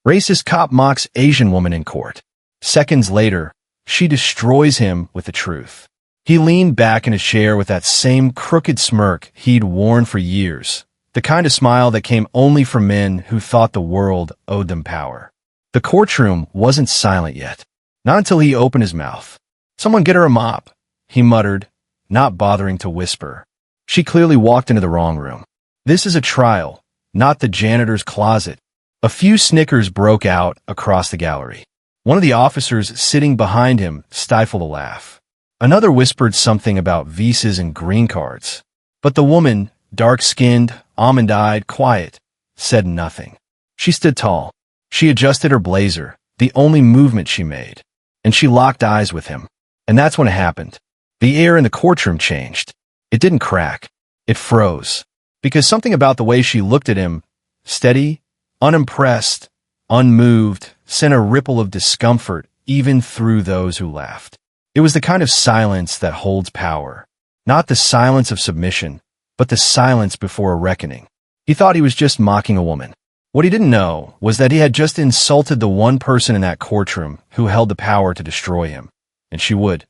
Racist cop mocks Asian woman in court. Seconds later, she destroys him with the truth. He leaned back in his chair with that same crooked smirk he'd worn for years, the kind of smile that came only from men who thought the world owed them power. The courtroom wasn't silent yet. Not until he opened his mouth. "Someone get her a mop," he muttered, not bothering to whisper. She clearly walked into the wrong room. This is a trial, not the janitor's closet. A few snickers broke out across the gallery. One of the officers sitting behind him stifled a laugh. Another whispered something about visas and green cards. But the woman, dark-skinned, almond-eyed, quiet, said nothing. She stood tall. She adjusted her blazer, the only movement she made. And she locked eyes with him. And that's when it happened. The air in the courtroom changed. It didn't crack. It froze. Because something about the way she looked at him, steady, unimpressed, unmoved, sent a ripple of discomfort even through those who laughed. It was the kind of silence that holds power. Not the silence of submission, but the silence before a reckoning. He thought he was just mocking a woman. What he didn't know was that he had just insulted the one person in that courtroom who held the power to destroy him. And she would.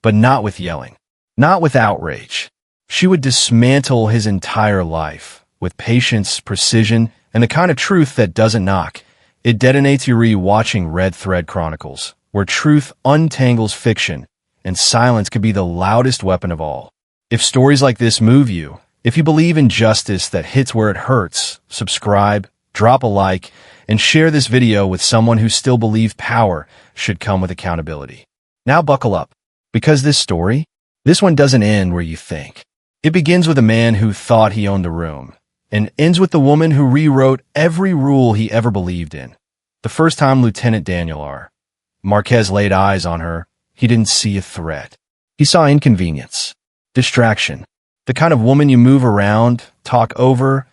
But not with yelling. Not with outrage. She would dismantle his entire life with patience, precision, and the kind of truth that doesn't knock. It detonates you re-watching Red Thread Chronicles, where truth untangles fiction, and silence could be the loudest weapon of all. If stories like this move you, if you believe in justice that hits where it hurts, subscribe, drop a like, and share this video with someone who still believes power should come with accountability. Now buckle up, because this one doesn't end where you think. It begins with a man who thought he owned the room, and ends with the woman who rewrote every rule he ever believed in. The first time Lieutenant Daniel R. Marquez laid eyes on her, he didn't see a threat. He saw inconvenience, distraction, the kind of woman you move around, talk over,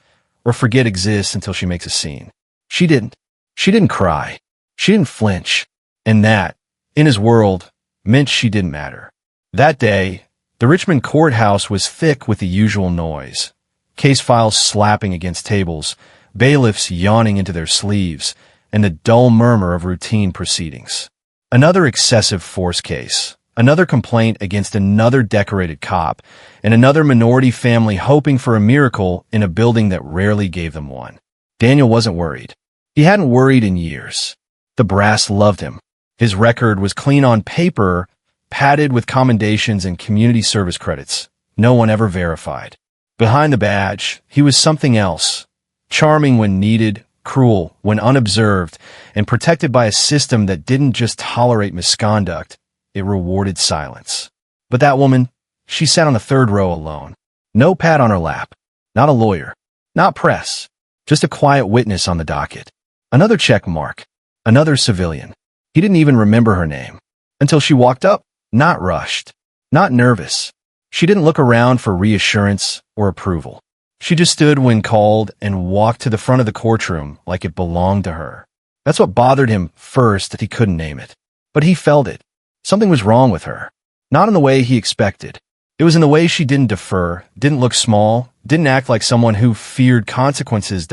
or forget exists until she makes a scene. She didn't. She didn't cry. She didn't flinch. And that, in his world, meant she didn't matter. That day, the Richmond courthouse was thick with the usual noise. Case files slapping against tables, bailiffs yawning into their sleeves, and the dull murmur of routine proceedings. Another excessive force case, another complaint against another decorated cop, and another minority family hoping for a miracle in a building that rarely gave them one. Daniel wasn't worried. He hadn't worried in years. The brass loved him. His record was clean on paper, padded with commendations and community service credits. No one ever verified. Behind the badge, he was something else. Charming when needed, cruel when unobserved, and protected by a system that didn't just tolerate misconduct, it rewarded silence. But that woman, she sat on the third row alone. No pad on her lap. Not a lawyer. Not press. Just a quiet witness on the docket. Another check mark. Another civilian. He didn't even remember her name. Until she walked up, not rushed. Not nervous. She didn't look around for reassurance or approval. She just stood when called and walked to the front of the courtroom like it belonged to her. That's what bothered him first, that he couldn't name it. But he felt it. Something was wrong with her. Not in the way he expected. It was in the way she didn't defer, didn't look small, didn't act like someone who feared consequences.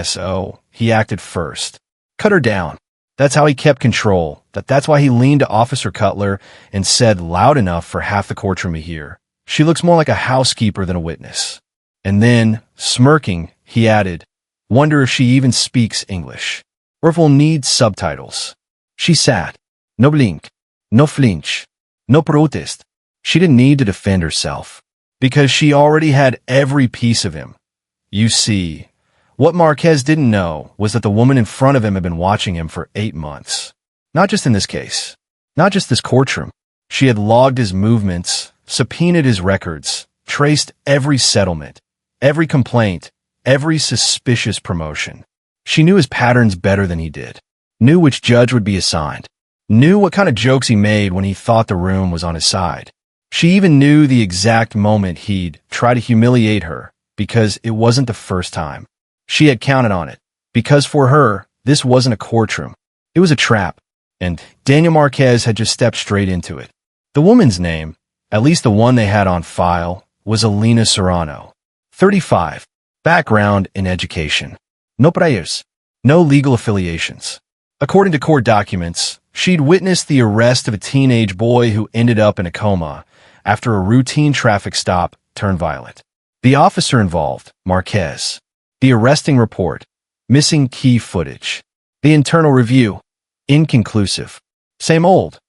So he acted first. Cut her down. That's how he kept control. That's why he leaned to Officer Cutler and said loud enough for half the courtroom to hear, "She looks more like a housekeeper than a witness." And then, smirking, he added, "Wonder if she even speaks English. Or if we'll need subtitles." She sat. No blink. No flinch. No protest. She didn't need to defend herself. Because she already had every piece of him. You see, what Marquez didn't know was that the woman in front of him had been watching him for 8 months. Not just in this case. Not just this courtroom. She had logged his movements, subpoenaed his records, traced every settlement, every complaint, every suspicious promotion. She knew his patterns better than he did. Knew which judge would be assigned. Knew what kind of jokes he made when he thought the room was on his side. She even knew the exact moment he'd try to humiliate her, because it wasn't the first time. She had counted on it, because for her, this wasn't a courtroom. It was a trap, and Daniel Marquez had just stepped straight into it. The woman's name, at least the one they had on file, was Elena Serrano. 35. Background in education. No prayers. No legal affiliations. According to court documents, she'd witnessed the arrest of a teenage boy who ended up in a coma after a routine traffic stop turned violent. The officer involved, Marquez. The arresting report, missing key footage. The internal review, inconclusive. Same old.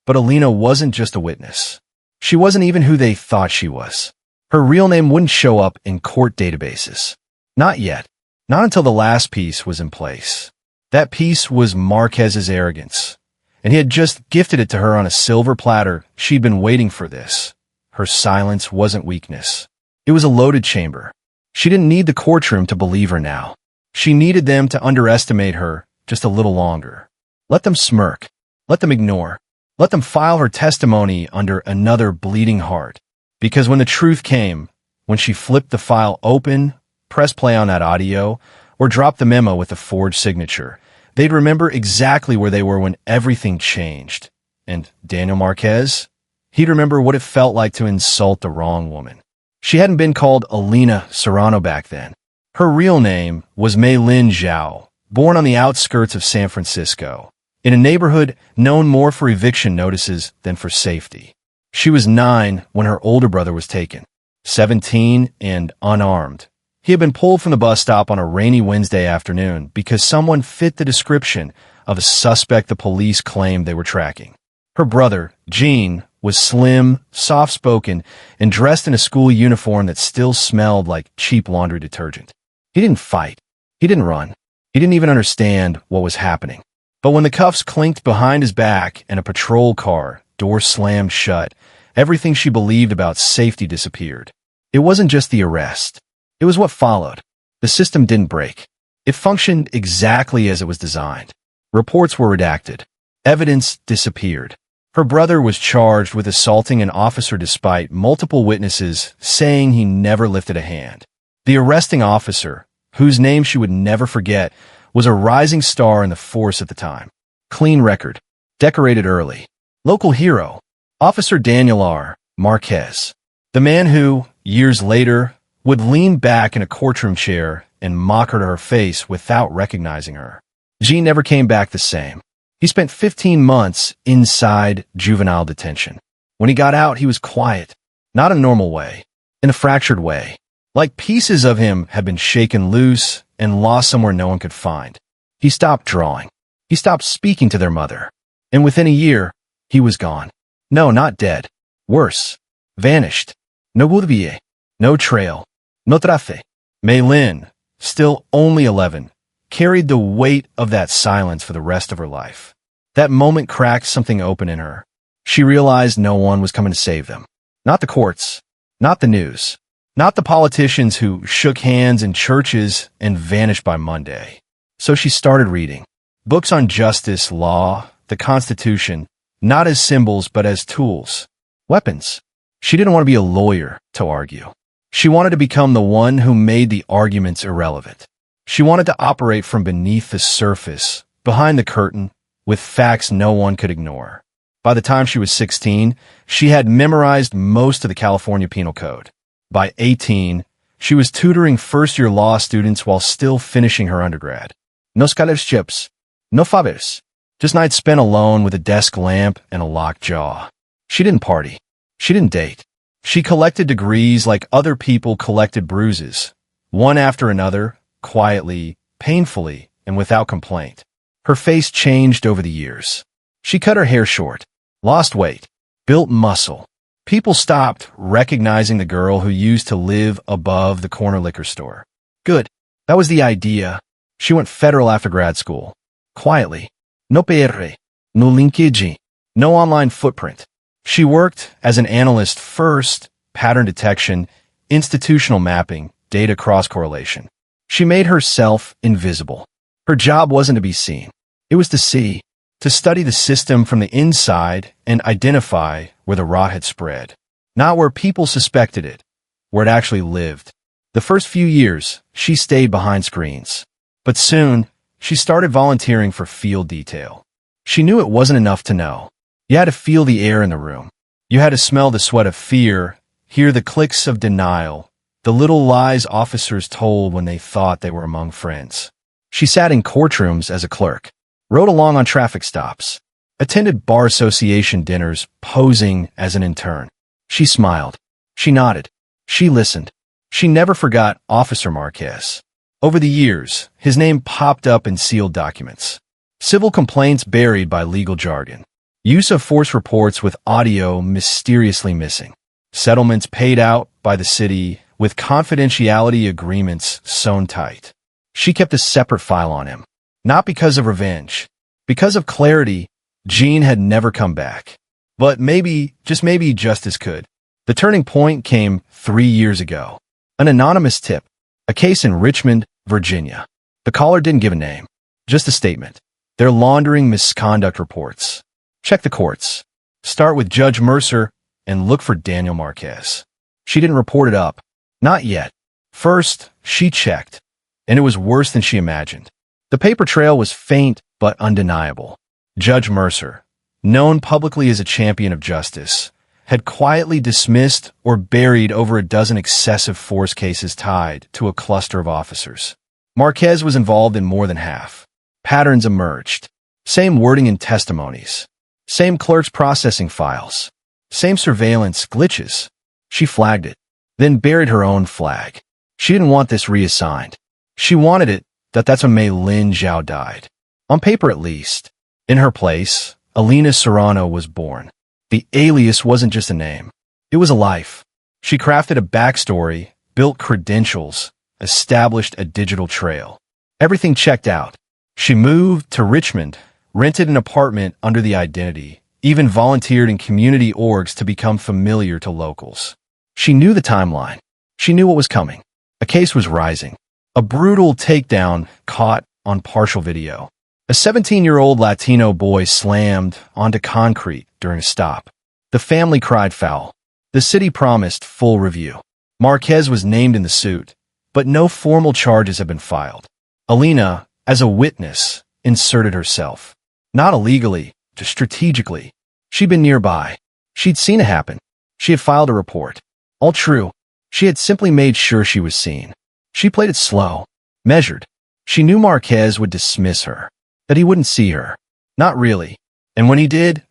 But Alina wasn't just a witness. She wasn't even who they thought she was. Her real name wouldn't show up in court databases. Not yet. Not until the last piece was in place. That piece was Marquez's arrogance, and he had just gifted it to her on a silver platter. She'd been waiting for this. Her silence wasn't weakness. It was a loaded chamber. She didn't need the courtroom to believe her now. She needed them to underestimate her just a little longer. Let them smirk. Let them ignore. Let them file her testimony under another bleeding heart. Because when the truth came, when she flipped the file open, pressed play on that audio, or dropped the memo with a forged signature, they'd remember exactly where they were when everything changed. And Daniel Marquez? He'd remember what it felt like to insult the wrong woman. She hadn't been called Alina Serrano back then. Her real name was Mei Lin Zhao, born on the outskirts of San Francisco, in a neighborhood known more for eviction notices than for safety. She was 9 when her older brother was taken, 17 and unarmed. He had been pulled from the bus stop on a rainy Wednesday afternoon because someone fit the description of a suspect the police claimed they were tracking. Her brother, Gene, was slim, soft-spoken, and dressed in a school uniform that still smelled like cheap laundry detergent. He didn't fight. He didn't run. He didn't even understand what was happening. But when the cuffs clinked behind his back and a patrol car door slammed shut, everything she believed about safety disappeared. It wasn't just the arrest. It was what followed. The system didn't break. It functioned exactly as it was designed. Reports were redacted. Evidence disappeared. Her brother was charged with assaulting an officer despite multiple witnesses saying he never lifted a hand. The arresting officer, whose name she would never forget, was a rising star in the force at the time. Clean record. Decorated early. Local hero. Officer Daniel R. Marquez. The man who, years later, would lean back in a courtroom chair and mock her to her face without recognizing her. Gene never came back the same. He spent 15 months inside juvenile detention. When he got out, he was quiet. Not a normal way. In a fractured way. Like pieces of him had been shaken loose and lost somewhere no one could find. He stopped drawing. He stopped speaking to their mother. And within a year, he was gone. No, not dead. Worse. Vanished. No goodbye. No trail. No trace. Mei Lin, still only 11, carried the weight of that silence for the rest of her life. That moment cracked something open in her. She realized no one was coming to save them. Not the courts. Not the news. Not the politicians who shook hands in churches and vanished by Monday. So she started reading. Books on justice, law, the Constitution, not as symbols but as tools. Weapons. She didn't want to be a lawyer to argue. She wanted to become the one who made the arguments irrelevant. She wanted to operate from beneath the surface, behind the curtain, with facts no one could ignore. By the time she was 16, she had memorized most of the California Penal Code. By 18, she was tutoring first-year law students while still finishing her undergrad. No scholarships, no favors, just nights spent alone with a desk lamp and a locked jaw. She didn't party. She didn't date. She collected degrees like other people collected bruises, one after another, quietly, painfully, and without complaint. Her face changed over the years. She cut her hair short, lost weight, built muscle. People stopped recognizing the girl who used to live above the corner liquor store. Good. That was the idea. She went federal after grad school. Quietly. No PR. No linkage. No online footprint. She worked as an analyst first, pattern detection, institutional mapping, data cross-correlation. She made herself invisible. Her job wasn't to be seen. It was to see, to study the system from the inside and identify where the rot had spread. Not where people suspected it, where it actually lived. The first few years, she stayed behind screens. But soon, she started volunteering for field detail. She knew it wasn't enough to know. You had to feel the air in the room. You had to smell the sweat of fear, hear the clicks of denial, the little lies officers told when they thought they were among friends. She sat in courtrooms as a clerk, rode along on traffic stops, attended bar association dinners posing as an intern. She smiled. She nodded. She listened. She never forgot Officer Marquez. Over the years, his name popped up in sealed documents. Civil complaints buried by legal jargon. Use of force reports with audio mysteriously missing. Settlements paid out by the city with confidentiality agreements sewn tight. She kept a separate file on him. Not because of revenge. Because of clarity, Gene had never come back. But maybe, just maybe, justice could. The turning point came 3 years ago. An anonymous tip. A case in Richmond, Virginia. The caller didn't give a name. Just a statement. They're laundering misconduct reports. Check the courts. Start with Judge Mercer and look for Daniel Marquez. She didn't report it up. Not yet. First, she checked. And it was worse than she imagined. The paper trail was faint but undeniable. Judge Mercer, known publicly as a champion of justice, had quietly dismissed or buried over a dozen excessive force cases tied to a cluster of officers. Marquez was involved in more than half. Patterns emerged. Same wording in testimonies. Same clerks processing files. Same surveillance glitches. She flagged it, then buried her own flag. She didn't want this reassigned. She wanted it that's when Mei Lin Zhao died. On paper at least. In her place, Alina Serrano was born. The alias wasn't just a name. It was a life. She crafted a backstory, built credentials, established a digital trail. Everything checked out. She moved to Richmond, rented an apartment under the identity, even volunteered in community orgs to become familiar to locals. She knew the timeline. She knew what was coming. A case was rising. A brutal takedown caught on partial video. A 17-year-old Latino boy slammed onto concrete during a stop. The family cried foul. The city promised full review. Marquez was named in the suit, but no formal charges had been filed. Alina, as a witness, inserted herself. Not illegally, just strategically. She'd been nearby. She'd seen it happen. She had filed a report. All true. She had simply made sure she was seen. She played it slow, measured. She knew Marquez would dismiss her, that he wouldn't see her. Not really. And when he did,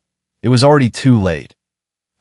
it was already too late.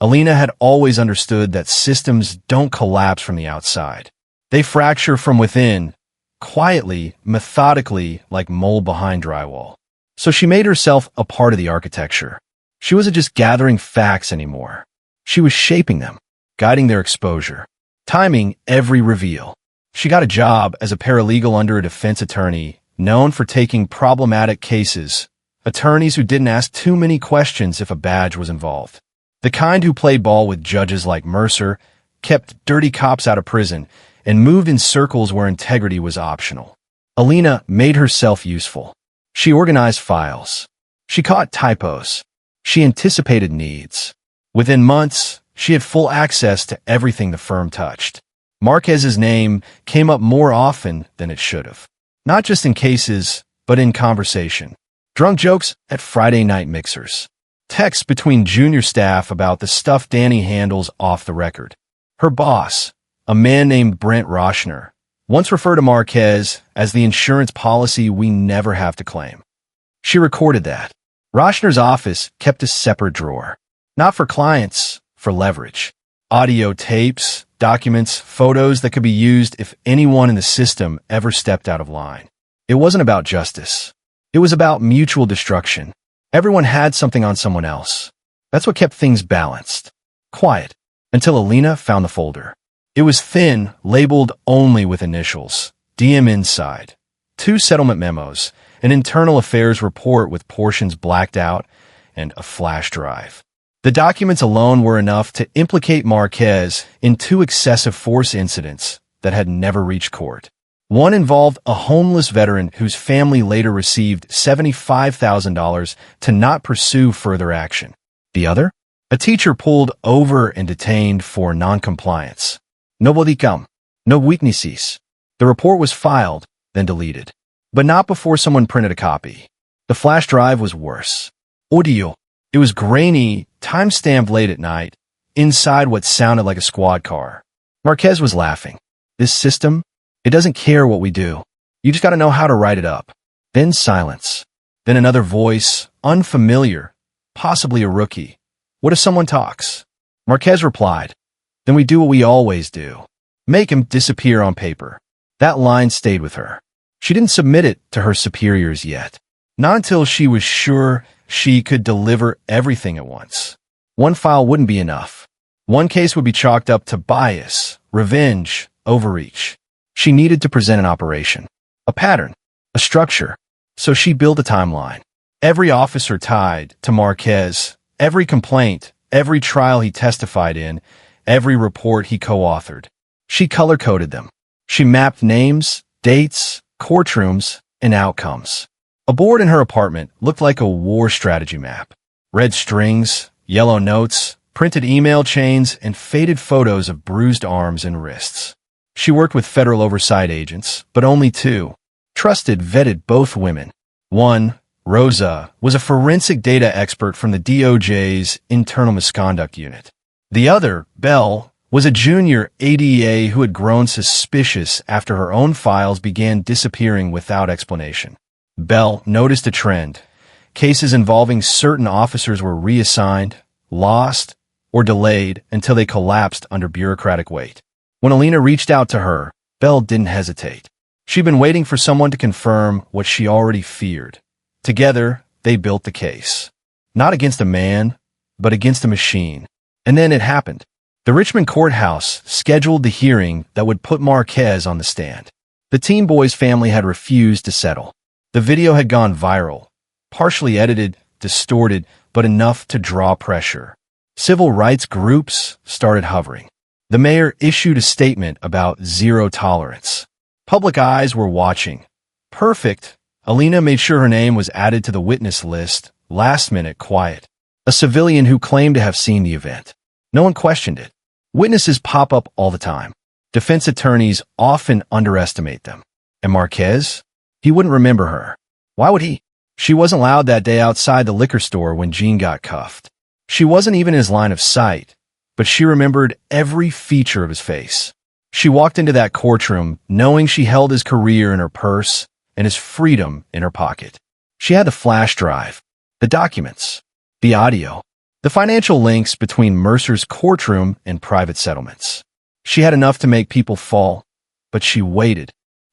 Alina had always understood that systems don't collapse from the outside. They fracture from within, quietly, methodically, like mold behind drywall. So she made herself a part of the architecture. She wasn't just gathering facts anymore. She was shaping them, guiding their exposure, timing every reveal. She got a job as a paralegal under a defense attorney known for taking problematic cases, attorneys who didn't ask too many questions if a badge was involved. The kind who played ball with judges like Mercer, kept dirty cops out of prison, and moved in circles where integrity was optional. Alina made herself useful. She organized files. She caught typos. She anticipated needs. Within months, she had full access to everything the firm touched. Marquez's name came up more often than it should have. Not just in cases, but in conversation. Drunk jokes at Friday night mixers. Texts between junior staff about the stuff Danny handles off the record. Her boss, a man named Brent Roshner, once referred to Marquez as the insurance policy we never have to claim. She recorded that. Roshner's office kept a separate drawer. Not for clients, for leverage. Audio tapes, documents, photos that could be used if anyone in the system ever stepped out of line. It wasn't about justice. It was about mutual destruction. Everyone had something on someone else. That's what kept things balanced. Quiet. Until Alina found the folder. It was thin, labeled only with initials. DM inside. 2 settlement memos, an internal affairs report with portions blacked out, and a flash drive. The documents alone were enough to implicate Marquez in 2 excessive force incidents that had never reached court. One involved a homeless veteran whose family later received $75,000 to not pursue further action. The other? A teacher pulled over and detained for noncompliance. No bodicam, no witnesses. The report was filed, then deleted. But not before someone printed a copy. The flash drive was worse. Audio. It was grainy, time-stamped late at night, inside what sounded like a squad car. Marquez was laughing. This system, it doesn't care what we do. You just got to know how to write it up. Then silence. Then another voice, unfamiliar, possibly a rookie. What if someone talks? Marquez replied, then we do what we always do. Make him disappear on paper. That line stayed with her. She didn't submit it to her superiors yet. Not until she was sure she could deliver everything at once. One file wouldn't be enough. One case would be chalked up to bias, revenge, overreach. She needed to present an operation, a pattern, a structure. So she built a timeline. Every officer tied to Marquez, every complaint, every trial he testified in, every report he co-authored. She color-coded them. She mapped names, dates, courtrooms, and outcomes. A board in her apartment looked like a war strategy map. Red strings, yellow notes, printed email chains, and faded photos of bruised arms and wrists. She worked with federal oversight agents, but only two. Trusted, vetted both women. One, Rosa, was a forensic data expert from the DOJ's Internal Misconduct Unit. The other, Belle, was a junior ADA who had grown suspicious after her own files began disappearing without explanation. Belle noticed a trend. Cases involving certain officers were reassigned, lost, or delayed until they collapsed under bureaucratic weight. When Alina reached out to her, Belle didn't hesitate. She'd been waiting for someone to confirm what she already feared. Together, they built the case. Not against a man, but against a machine. And then it happened. The Richmond courthouse scheduled the hearing that would put Marquez on the stand. The teen boy's family had refused to settle. The video had gone viral, partially edited, distorted, but enough to draw pressure. Civil rights groups started hovering. The mayor issued a statement about zero tolerance. Public eyes were watching. Perfect. Alina made sure her name was added to the witness list, last minute quiet. A civilian who claimed to have seen the event. No one questioned it. Witnesses pop up all the time. Defense attorneys often underestimate them. And Marquez? He wouldn't remember her. Why would he? She wasn't allowed that day outside the liquor store when Jean got cuffed. She wasn't even in his line of sight, but she remembered every feature of his face. She walked into that courtroom knowing she held his career in her purse and his freedom in her pocket. She had the flash drive, the documents, the audio, the financial links between Mercer's courtroom and private settlements. She had enough to make people fall, but she waited.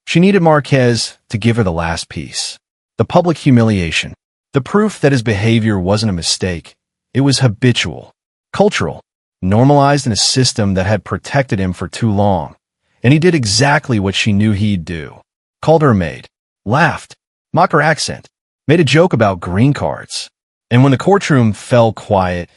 She needed Marquez to give her the last piece. The public humiliation. The proof that his behavior wasn't a mistake. It was habitual, cultural, normalized in a system that had protected him for too long. And he did exactly what she knew he'd do. Called her a maid. Laughed. Mocked her accent. Made a joke about green cards. And when the courtroom fell quiet,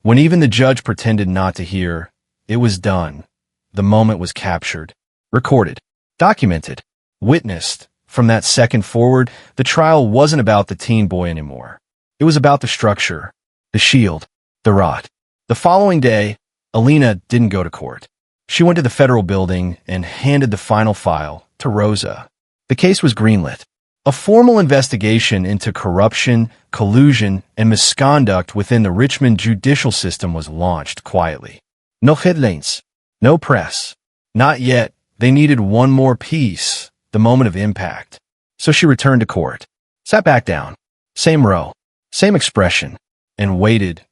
when even the judge pretended not to hear, it was done. The moment was captured, recorded, documented, witnessed. From that second forward, the trial wasn't about the teen boy anymore. It was about the structure, the shield, the rot. The following day, Alina didn't go to court. She went to the federal building and handed the final file to Rosa. The case was greenlit. A formal investigation into corruption, collusion, and misconduct within the Richmond judicial system was launched quietly. No headlines, no press. Not yet. They needed one more piece, the moment of impact. So she returned to court, sat back down, same row, same expression, and waited.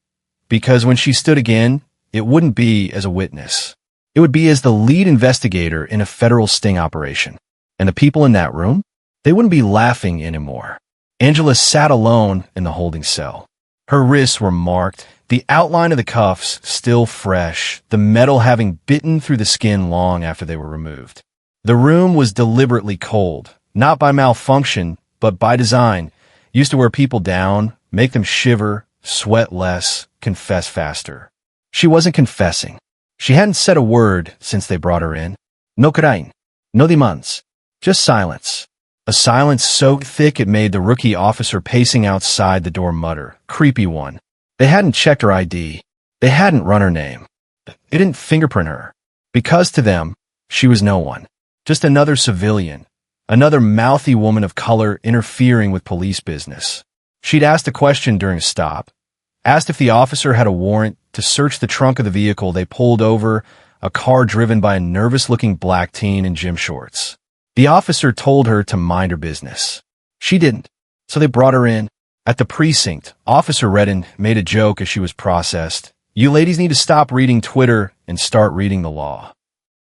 Because when she stood again, it wouldn't be as a witness. It would be as the lead investigator in a federal sting operation. And the people in that room? They wouldn't be laughing anymore. Angela sat alone in the holding cell. Her wrists were marked, the outline of the cuffs still fresh, the metal having bitten through the skin long after they were removed. The room was deliberately cold, not by malfunction, but by design, used to wear people down, make them shiver, sweat less, confess faster. She wasn't confessing. She hadn't said a word since they brought her in. No crying, no demands, just silence. A silence so thick it made the rookie officer pacing outside the door mutter, creepy one. They hadn't checked her ID. They hadn't run her name. They didn't fingerprint her. Because to them, she was no one. Just another civilian. Another mouthy woman of color interfering with police business. She'd asked a question during a stop. Asked if the officer had a warrant to search the trunk of the vehicle they pulled over, a car driven by a nervous-looking black teen in gym shorts. The officer told her to mind her business. She didn't, so they brought her in. At the precinct, Officer Redden made a joke as she was processed. "You ladies need to stop reading Twitter and start reading the law."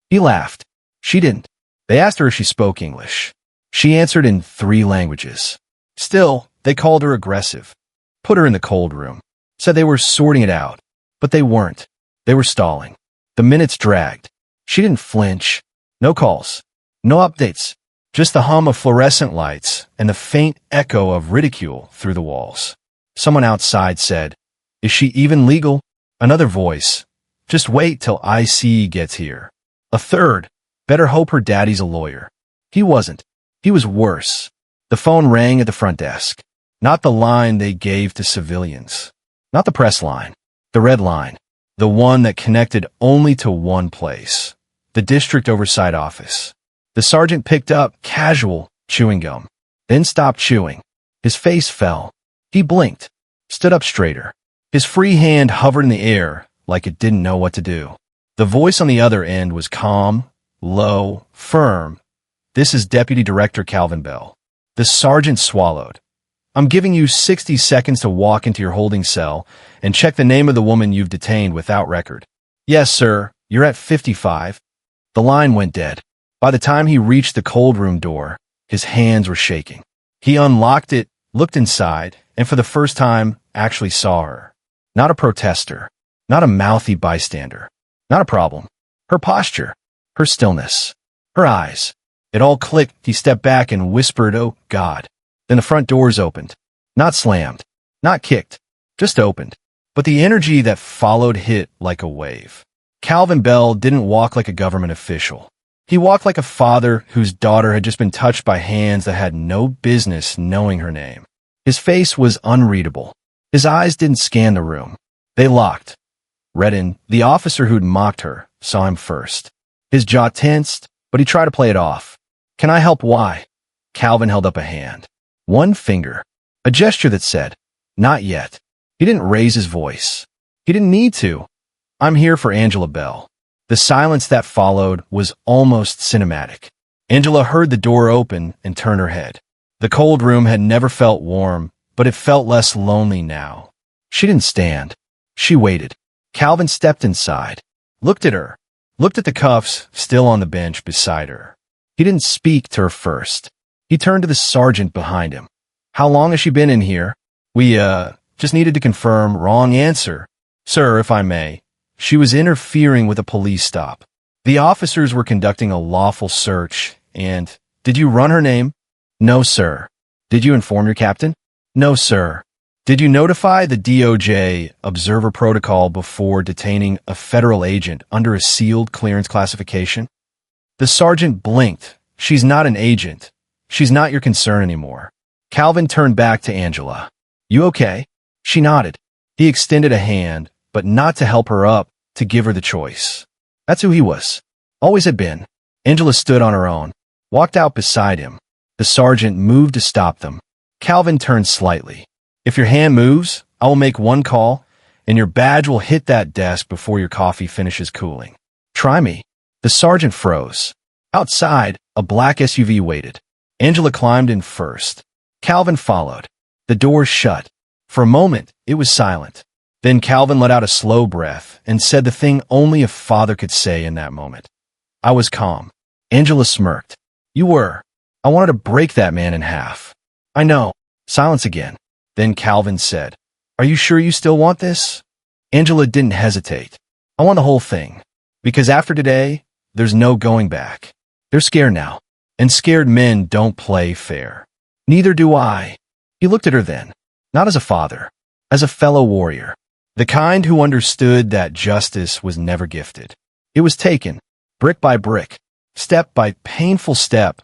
He laughed. She didn't. They asked her if she spoke English. She answered in 3 languages. Still, they called her aggressive. Put her in the cold room. Said they were sorting it out. But they weren't. They were stalling. The minutes dragged. She didn't flinch. No calls. No updates. Just the hum of fluorescent lights and the faint echo of ridicule through the walls. Someone outside said, "Is she even legal?" Another voice, "Just wait till IC gets here." A third, "Better hope her daddy's a lawyer." He wasn't. He was worse. The phone rang at the front desk. Not the line they gave to civilians. Not the press line. The red line. The one that connected only to one place. The district oversight office. The sergeant picked up casual chewing gum, then stopped chewing. His face fell. He blinked, stood up straighter. His free hand hovered in the air like it didn't know what to do. The voice on the other end was calm, low, firm. "This is Deputy Director Calvin Bell." The sergeant swallowed. "I'm giving you 60 seconds to walk into your holding cell and check the name of the woman you've detained without record." "Yes, sir. You're at 55. The line went dead. By the time he reached the cold room door, his hands were shaking. He unlocked it, looked inside, and for the first time actually saw her. Not a protester. Not a mouthy bystander. Not a problem. Her posture. Her stillness. Her eyes. It all clicked. He stepped back and whispered, "Oh, God." Then the front doors opened. Not slammed. Not kicked. Just opened. But the energy that followed hit like a wave. Calvin Bell didn't walk like a government official. He walked like a father whose daughter had just been touched by hands that had no business knowing her name. His face was unreadable. His eyes didn't scan the room. They locked. Redden, the officer who'd mocked her, saw him first. His jaw tensed, but he tried to play it off. "Can I help? Why?" Calvin held up a hand. One finger. A gesture that said, "Not yet." He didn't raise his voice. He didn't need to. "I'm here for Angela Bell." The silence that followed was almost cinematic. Angela heard the door open and turn her head. The cold room had never felt warm, but it felt less lonely now. She didn't stand. She waited. Calvin stepped inside, looked at her, looked at the cuffs still on the bench beside her. He didn't speak to her first. He turned to the sergeant behind him. "How long has she been in here?" We just needed to confirm." "Wrong answer. Sir, if I may." She was interfering with a police stop. The officers were conducting a lawful search, and, "Did you run her name?" "No, sir." "Did you inform your captain?" "No, sir." "Did you notify the DOJ observer protocol before detaining a federal agent under a sealed clearance classification?" The sergeant blinked. "She's not an agent. She's not your concern anymore." Calvin turned back to Angela. "You okay?" She nodded. He extended a hand, but not to help her up, to give her the choice. That's who he was. Always had been. Angela stood on her own, walked out beside him. The sergeant moved to stop them. Calvin turned slightly. "If your hand moves, I will make one call, and your badge will hit that desk before your coffee finishes cooling. Try me." The sergeant froze. Outside, a black SUV waited. Angela climbed in first. Calvin followed. The doors shut. For a moment, it was silent. Then Calvin let out a slow breath and said the thing only a father could say in that moment. "I was calm." Angela smirked. "You were. I wanted to break that man in half." "I know." Silence again. Then Calvin said, "Are you sure you still want this?" Angela didn't hesitate. "I want the whole thing. Because after today, there's no going back." They're scared now. And scared men don't play fair. "Neither do I." He looked at her then. Not as a father. As a fellow warrior. The kind who understood that justice was never gifted. It was taken, brick by brick, step by painful step.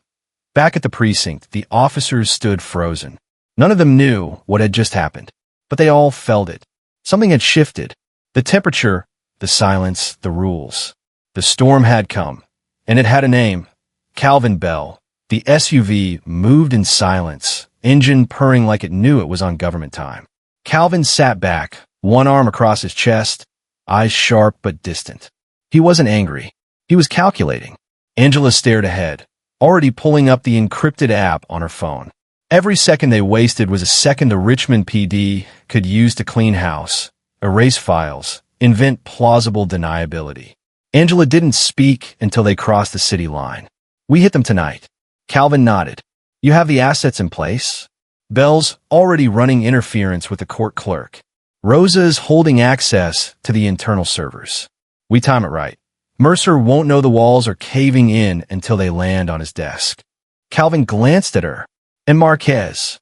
Back at the precinct, the officers stood frozen. None of them knew what had just happened, but they all felt it. Something had shifted. The temperature, the silence, the rules. The storm had come, and it had a name. Calvin Bell. The SUV moved in silence, engine purring like it knew it was on government time. Calvin sat back, one arm across his chest, eyes sharp but distant. He wasn't angry. He was calculating. Angela stared ahead. already pulling up the encrypted app on her phone. Every second they wasted was a second the Richmond PD could use to clean house, erase files, invent plausible deniability. Angela didn't speak until they crossed the city line. "We hit them tonight." Calvin nodded. "You have the assets in place?" Bell's already running interference with the court clerk. Rosa is holding access to the internal servers. "We time it right. Mercer won't know the walls are caving in until they land on his desk." Calvin glanced at her. "And Marquez?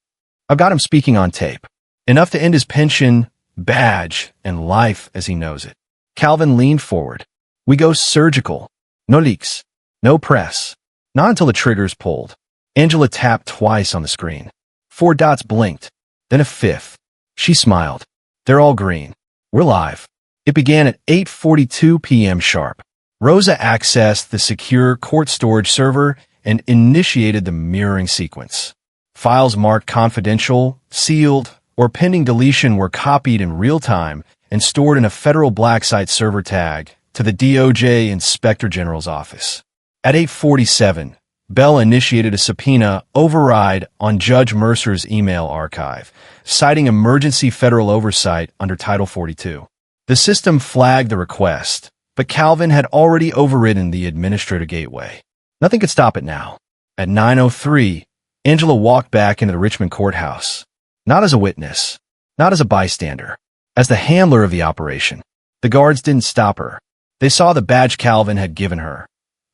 I've got him speaking on tape. Enough to end his pension, badge, and life as he knows it." Calvin leaned forward. "We go surgical. No leaks. No press. Not until the trigger's pulled." Angela tapped twice on the screen. 4 dots blinked, then a fifth. She smiled. "They're all green. We're live." It began at 8:42 p.m. sharp. Rosa accessed the secure court storage server and initiated the mirroring sequence. Files marked confidential, sealed, or pending deletion were copied in real time and stored in a federal black site server tag to the DOJ Inspector General's office. At 8:47, Bell initiated a subpoena override on Judge Mercer's email archive, citing emergency federal oversight under Title 42. The system flagged the request, but Calvin had already overridden the administrative gateway. Nothing could stop it now. At 9:03, Angela walked back into the Richmond courthouse. Not as a witness, not as a bystander, as the handler of the operation. The guards didn't stop her. They saw the badge Calvin had given her,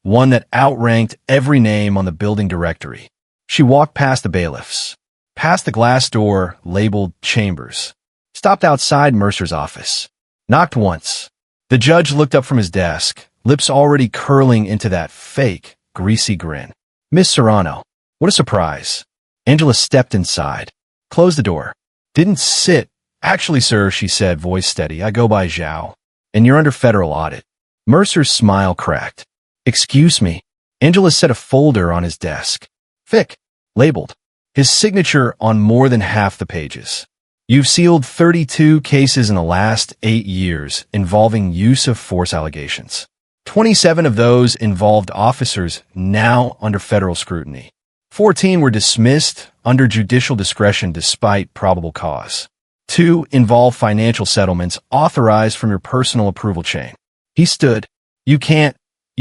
one that outranked every name on the building directory. She walked past the bailiffs, past the glass door labeled Chambers, stopped outside Mercer's office, knocked once. The judge looked up from his desk, lips already curling into that fake, greasy grin. "Miss Serrano." What a surprise. Angela stepped inside, closed the door. "Didn't sit." "Actually, sir," she said, voice steady, "I go by Zhao, and you're under federal audit." Mercer's smile cracked. "Excuse me." Angela set a folder on his desk. "Fic," labeled. His signature on more than half the pages. "You've sealed 32 cases in the last 8 years involving use of force allegations. 27 of those involved officers now under federal scrutiny. 14 were dismissed under judicial discretion despite probable cause. 2 involve financial settlements authorized from your personal approval chain." He stood. You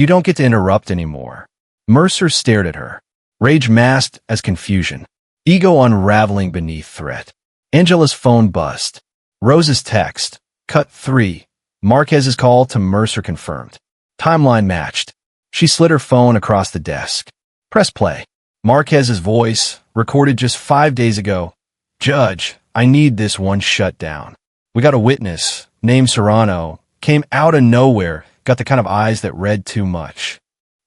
don't get to interrupt anymore." Mercer stared at her, rage masked as confusion, ego unraveling beneath threat. Angela's phone buzzed. Rose's text. Cut 3. Marquez's call to Mercer confirmed. Timeline matched. She slid her phone across the desk. Press play. Marquez's voice, recorded just 5 days ago. "Judge, I need this one shut down. We got a witness, named Serrano, came out of nowhere, got the kind of eyes that read too much."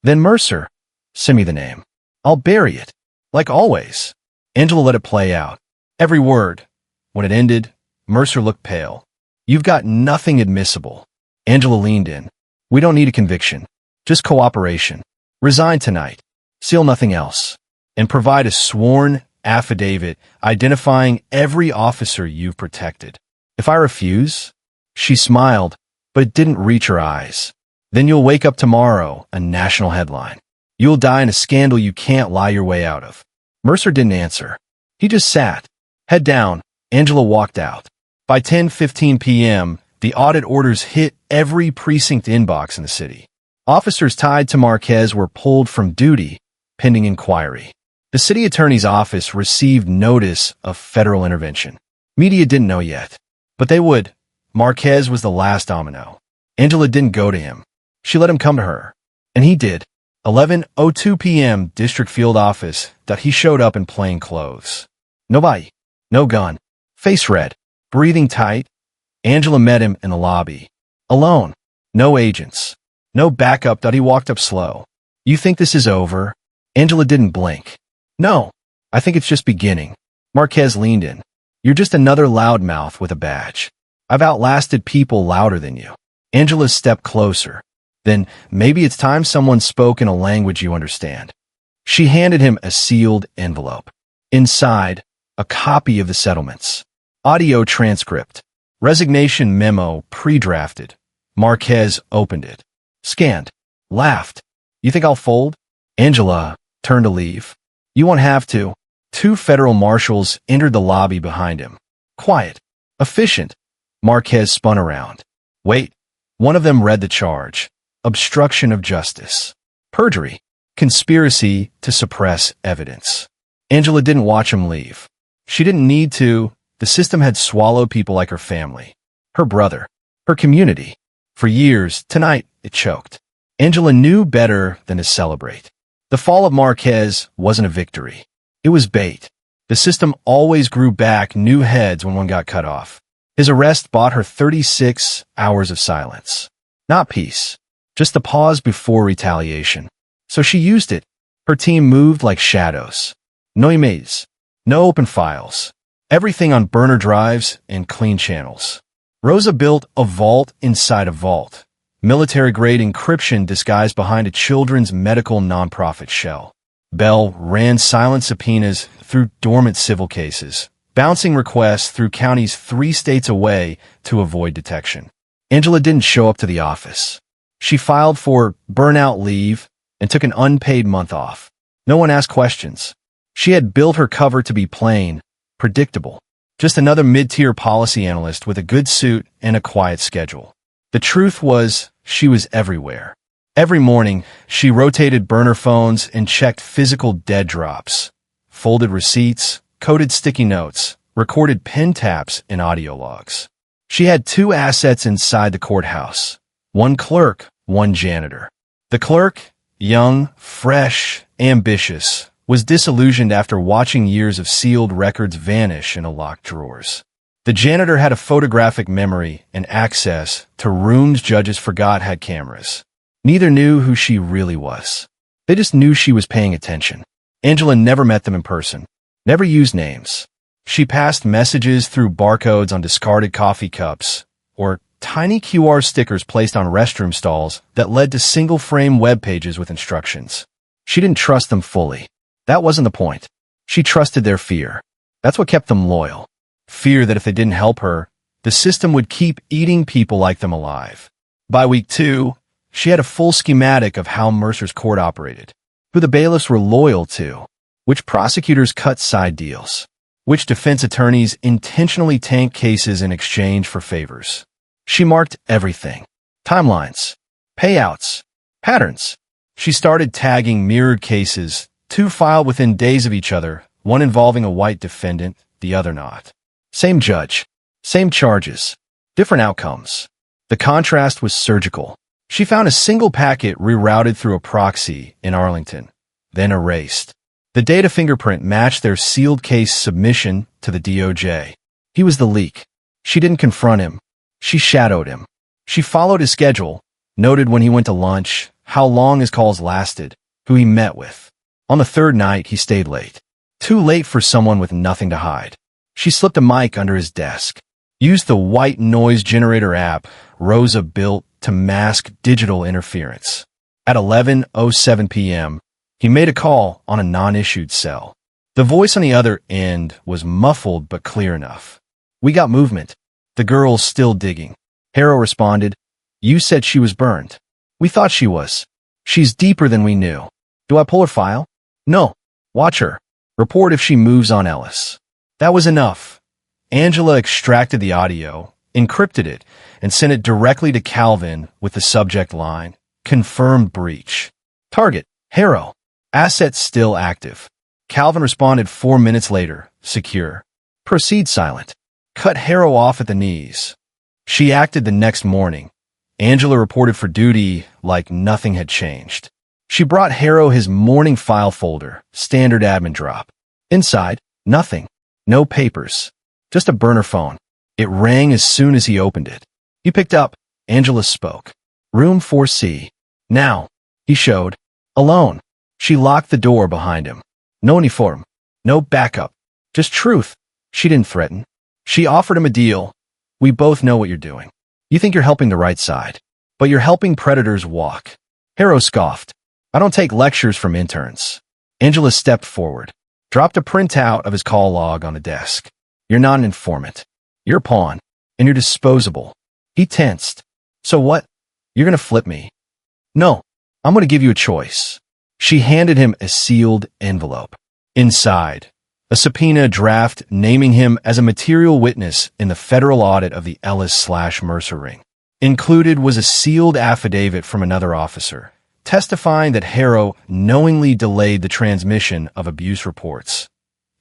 Then Mercer. "Send me the name. I'll bury it. Like always." Angela let it play out. Every word. When it ended, Mercer looked pale. "You've got nothing admissible." Angela leaned in. "We don't need a conviction. Just cooperation. Resign tonight. Seal nothing else. And provide a sworn affidavit identifying every officer you've protected." "If I refuse?" She smiled, but it didn't reach her eyes. "Then you'll wake up tomorrow, a national headline. You'll die in a scandal you can't lie your way out of." Mercer didn't answer. He just sat. Head down, Angela walked out. By 10:15 p.m., the audit orders hit every precinct inbox in the city. Officers tied to Marquez were pulled from duty, pending inquiry. The city attorney's office received notice of federal intervention. Media didn't know yet, but they would. Marquez was the last domino. Angela didn't go to him. She let him come to her. And he did. 11:02 p.m. District Field Office. He showed up in plain clothes. Nobody. No gun. Face red. Breathing tight. Angela met him in the lobby. Alone. No agents. No backup. He walked up slow. "You think this is over?" Angela didn't blink. "No. I think it's just beginning." Marquez leaned in. "You're just another loudmouth with a badge. I've outlasted people louder than you." Angela stepped closer. "Then maybe it's time someone spoke in a language you understand." She handed him a sealed envelope. Inside, a copy of the settlements. Audio transcript. Resignation memo pre-drafted. Marquez opened it. Scanned. Laughed. "You think I'll fold?" Angela, Turn to leave. You won't have to. Two federal marshals entered the lobby behind him. Quiet. Efficient. Marquez spun around. Wait. One of them read the charge. Obstruction of justice. Perjury. Conspiracy to suppress evidence. Angela didn't watch him leave. She didn't need to. The system had swallowed people like her family. Her brother. Her community. For years, tonight, it choked. Angela knew better than to celebrate. The fall of Marquez wasn't a victory. It was bait. The system always grew back new heads when one got cut off. His arrest bought her 36 hours of silence. Not peace. Just the pause before retaliation. So she used it. Her team moved like shadows. No emails. No open files. Everything on burner drives and clean channels. Rosa built a vault inside a vault. Military-grade encryption disguised behind a children's medical nonprofit shell. Bell ran silent subpoenas through dormant civil cases, bouncing requests through counties 3 states away to avoid detection. Angela didn't show up to the office. She filed for burnout leave and took an unpaid month off. No one asked questions. She had built her cover to be plain, predictable. Just another mid-tier policy analyst with a good suit and a quiet schedule. The truth was, she was everywhere. Every morning, she rotated burner phones and checked physical dead drops, folded receipts, coded sticky notes, recorded pen taps and audio logs. She had 2 assets inside the courthouse. One clerk, one janitor. The clerk, young, fresh, ambitious, was disillusioned after watching years of sealed records vanish in a locked drawers. The janitor had a photographic memory and access to rooms judges forgot had cameras. Neither knew who she really was. They just knew she was paying attention. Angela never met them in person, never used names. She passed messages through barcodes on discarded coffee cups or tiny QR stickers placed on restroom stalls that led to single-frame web pages with instructions. She didn't trust them fully. That wasn't the point. She trusted their fear. That's what kept them loyal. Fear that if they didn't help her, the system would keep eating people like them alive. By week 2, she had a full schematic of how Mercer's court operated, who the bailiffs were loyal to, which prosecutors cut side deals, which defense attorneys intentionally tanked cases in exchange for favors. She marked everything. Timelines, payouts, patterns. She started tagging mirrored cases, 2 filed within days of each other, one involving a white defendant, the other not. Same judge, same charges, different outcomes. The contrast was surgical. She found a single packet rerouted through a proxy in Arlington, then erased. The data fingerprint matched their sealed case submission to the DOJ. He was the leak. She didn't confront him. She shadowed him. She followed his schedule, noted when he went to lunch, how long his calls lasted, who he met with. On the 3rd night, he stayed late. Too late for someone with nothing to hide. She slipped a mic under his desk, used the white noise generator app Rosa built to mask digital interference. At 11:07 p.m., he made a call on a non-issued cell. The voice on the other end was muffled but clear enough. We got movement. The girl's still digging. Harrow responded, You said she was burned. We thought she was. She's deeper than we knew. Do I pull her file? No. Watch her. Report if she moves on Ellis. That was enough. Angela extracted the audio, encrypted it, and sent it directly to Calvin with the subject line, Confirmed breach. Target, Harrow. Assets still active. Calvin responded 4 minutes later, secure. Proceed silent. Cut Harrow off at the knees. She acted the next morning. Angela reported for duty like nothing had changed. She brought Harrow his morning file folder, standard admin drop. Inside, nothing. No papers. Just a burner phone. It rang as soon as he opened it. He picked up. Angela spoke. Room 4C. Now. He showed. Alone. She locked the door behind him. No uniform. No backup. Just truth. She didn't threaten. She offered him a deal. We both know what you're doing. You think you're helping the right side, but you're helping predators walk. Harrow scoffed. I don't take lectures from interns. Angela stepped forward, dropped a printout of his call log on the desk. You're not an informant. You're a pawn, and you're disposable. He tensed. So what? You're going to flip me? No, I'm going to give you a choice. She handed him a sealed envelope. Inside, a subpoena draft naming him as a material witness in the federal audit of the Ellis/Mercer ring. Included was a sealed affidavit from another officer, testifying that Harrow knowingly delayed the transmission of abuse reports.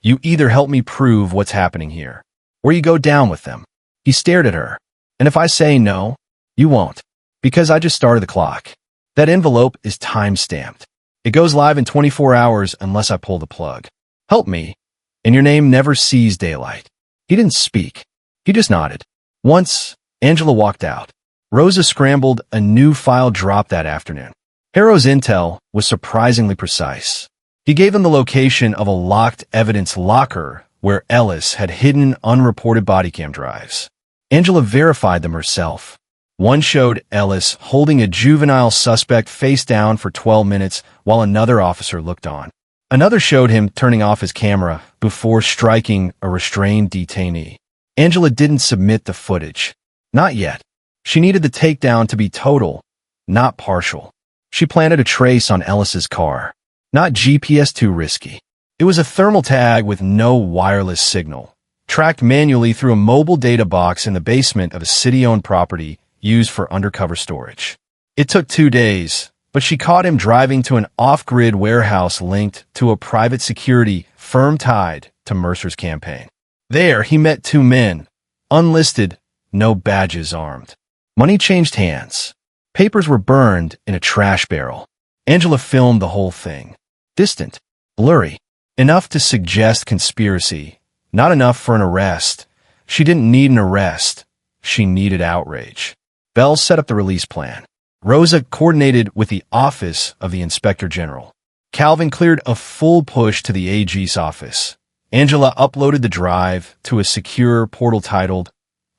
"You either help me prove what's happening here, or you go down with them." He stared at her. "And if I say no, you won't, because I just started the clock. That envelope is time-stamped. It goes live in 24 hours unless I pull the plug. Help me, and your name never sees daylight." He didn't speak. He just nodded. Once, Angela walked out. Rosa scrambled a new file drop that afternoon. Harrow's intel was surprisingly precise. He gave them the location of a locked evidence locker where Ellis had hidden unreported body cam drives. Angela verified them herself. One showed Ellis holding a juvenile suspect face down for 12 minutes while another officer looked on. Another showed him turning off his camera before striking a restrained detainee. Angela didn't submit the footage. Not yet. She needed the takedown to be total, not partial. She planted a trace on Ellis's car. Not GPS too risky. It was a thermal tag with no wireless signal, tracked manually through a mobile data box in the basement of a city-owned property used for undercover storage. It took 2 days, but she caught him driving to an off-grid warehouse linked to a private security firm tied to Mercer's campaign. There, he met 2 men, unlisted, no badges, armed. Money changed hands. Papers were burned in a trash barrel. Angela filmed the whole thing. Distant, blurry, enough to suggest conspiracy, not enough for an arrest. She didn't need an arrest. She needed outrage. Bell set up the release plan. Rosa coordinated with the office of the Inspector General. Calvin cleared a full push to the AG's office. Angela uploaded the drive to a secure portal titled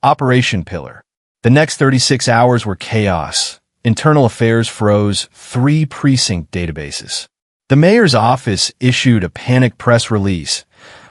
Operation Pillar. The next 36 hours were chaos. Internal Affairs froze 3 precinct databases. The mayor's office issued a panic press release.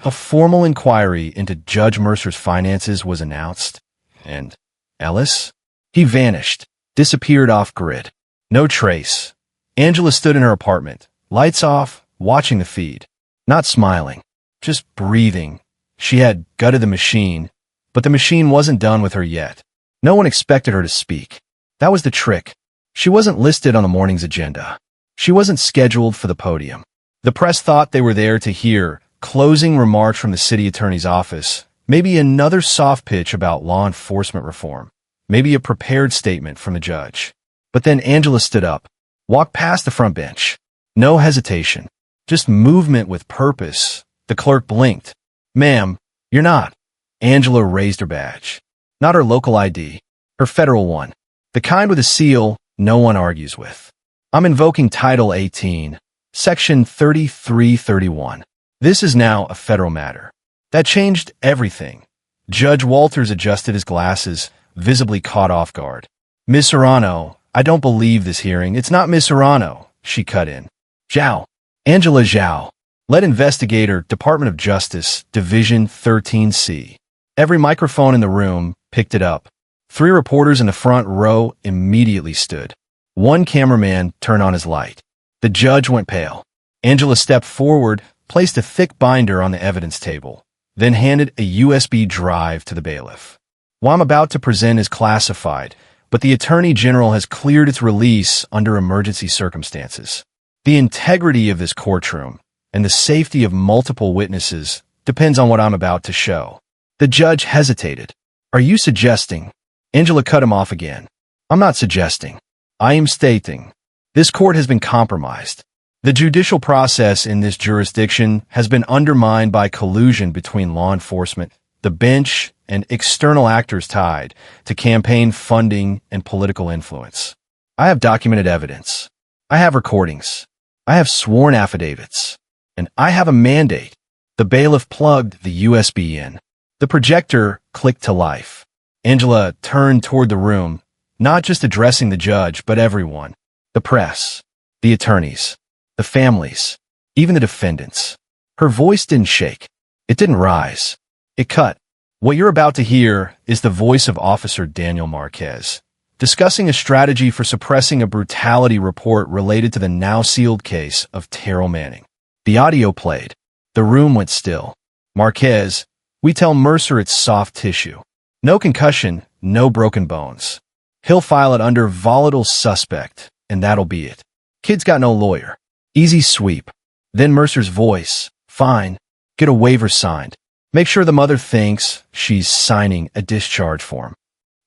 A formal inquiry into Judge Mercer's finances was announced. And Ellis? He vanished, disappeared off-grid. No trace. Angela stood in her apartment, lights off, watching the feed. Not smiling, just breathing. She had gutted the machine, but the machine wasn't done with her yet. No one expected her to speak. That was the trick. She wasn't listed on the morning's agenda. She wasn't scheduled for the podium. The press thought they were there to hear closing remarks from the city attorney's office, maybe another soft pitch about law enforcement reform, maybe a prepared statement from the judge. But then Angela stood up, walked past the front bench. No hesitation, just movement with purpose. The clerk blinked. "Ma'am, you're not." Angela raised her badge. Not her local ID, her federal one. The kind with a seal no one argues with. "I'm invoking Title 18, Section 3331. This is now a federal matter." That changed everything. Judge Walters adjusted his glasses, visibly caught off guard. "Miss Serrano, I don't believe this hearing. It's not Miss Serrano," she cut in. "Zhao. Angela Zhao. Lead investigator, Department of Justice, Division 13C. Every microphone in the room picked it up. 3 reporters in the front row immediately stood. One cameraman turned on his light. The judge went pale. Angela stepped forward, placed a thick binder on the evidence table, then handed a USB drive to the bailiff. "What I'm about to present is classified, but the Attorney General has cleared its release under emergency circumstances. The integrity of this courtroom and the safety of multiple witnesses depends on what I'm about to show." The judge hesitated. "Are you suggesting?" Angela cut him off again. "I'm not suggesting. I am stating. This court has been compromised. The judicial process in this jurisdiction has been undermined by collusion between law enforcement, the bench, and external actors tied to campaign funding and political influence. I have documented evidence. I have recordings. I have sworn affidavits. And I have a mandate." The bailiff plugged the USB in. The projector clicked to life. Angela turned toward the room, not just addressing the judge, but everyone. The press, the attorneys, the families, even the defendants. Her voice didn't shake. It didn't rise. It cut. "What you're about to hear is the voice of Officer Daniel Marquez, discussing a strategy for suppressing a brutality report related to the now-sealed case of Terrell Manning. The audio played. The room went still. Marquez, we tell Mercer it's soft tissue. No concussion, no broken bones. He'll file it under volatile suspect, and that'll be it. Kid's got no lawyer. Easy sweep. Then Mercer's voice. Fine. Get a waiver signed. Make sure the mother thinks she's signing a discharge form.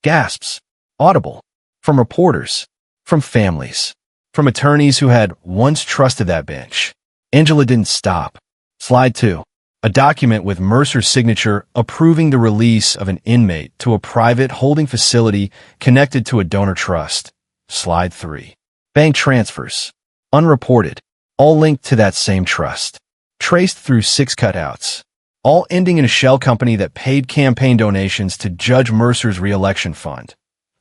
Gasps. Audible. From reporters. From families. From attorneys who had once trusted that bench. Angela didn't stop. Slide 2. A document with Mercer's signature approving the release of an inmate to a private holding facility connected to a donor trust. Slide 3. Bank transfers. Unreported. All linked to that same trust. Traced through 6 cutouts. All ending in a shell company that paid campaign donations to Judge Mercer's re-election fund.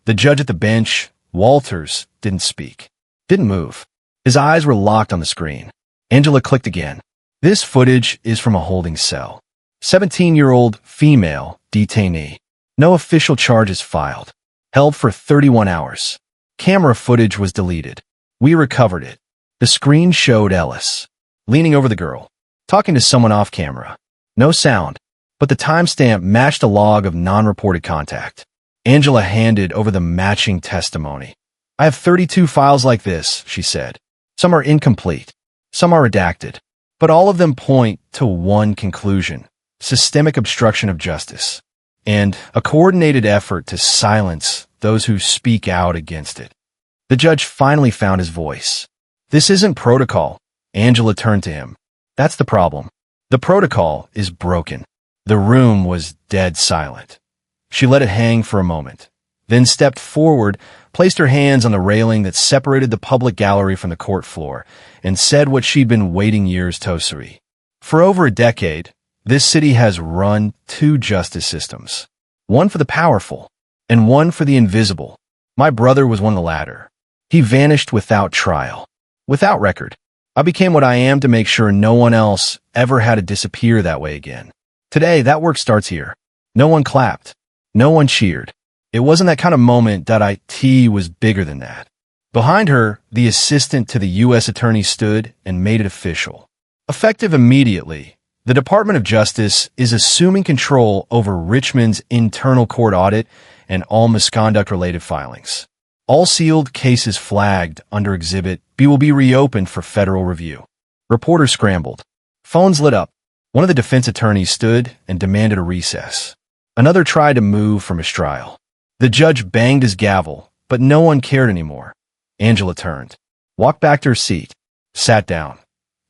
The judge at the bench, Walters, didn't speak. Didn't move. His eyes were locked on the screen. Angela clicked again. This footage is from a holding cell. 17-year-old female detainee. No official charges filed. Held for 31 hours. Camera footage was deleted. We recovered it. The screen showed Ellis, leaning over the girl, talking to someone off camera. No sound, but the timestamp matched a log of non-reported contact. Angela handed over the matching testimony. I have 32 files like this, she said. Some are incomplete. Some are redacted. But all of them point to one conclusion: systemic obstruction of justice, and a coordinated effort to silence those who speak out against it. The judge finally found his voice. This isn't protocol. Angela turned to him. That's the problem. The protocol is broken. The room was dead silent. She let it hang for a moment, then stepped forward, placed her hands on the railing that separated the public gallery from the court floor, and said what she'd been waiting years to say. For over a decade, this city has run 2 justice systems. One for the powerful, and one for the invisible. My brother was one of the latter. He vanished without trial, without record. I became what I am to make sure no one else ever had to disappear that way again. Today, that work starts here. No one clapped. No one cheered. It wasn't that kind of moment. It was bigger than that. Behind her, the assistant to the U.S. attorney stood and made it official. Effective immediately, the Department of Justice is assuming control over Richmond's internal court audit and all misconduct-related filings. All sealed cases flagged under Exhibit B will be reopened for federal review. Reporters scrambled. Phones lit up. One of the defense attorneys stood and demanded a recess. Another tried to move from his trial. The judge banged his gavel, but no one cared anymore. Angela turned, walked back to her seat, sat down.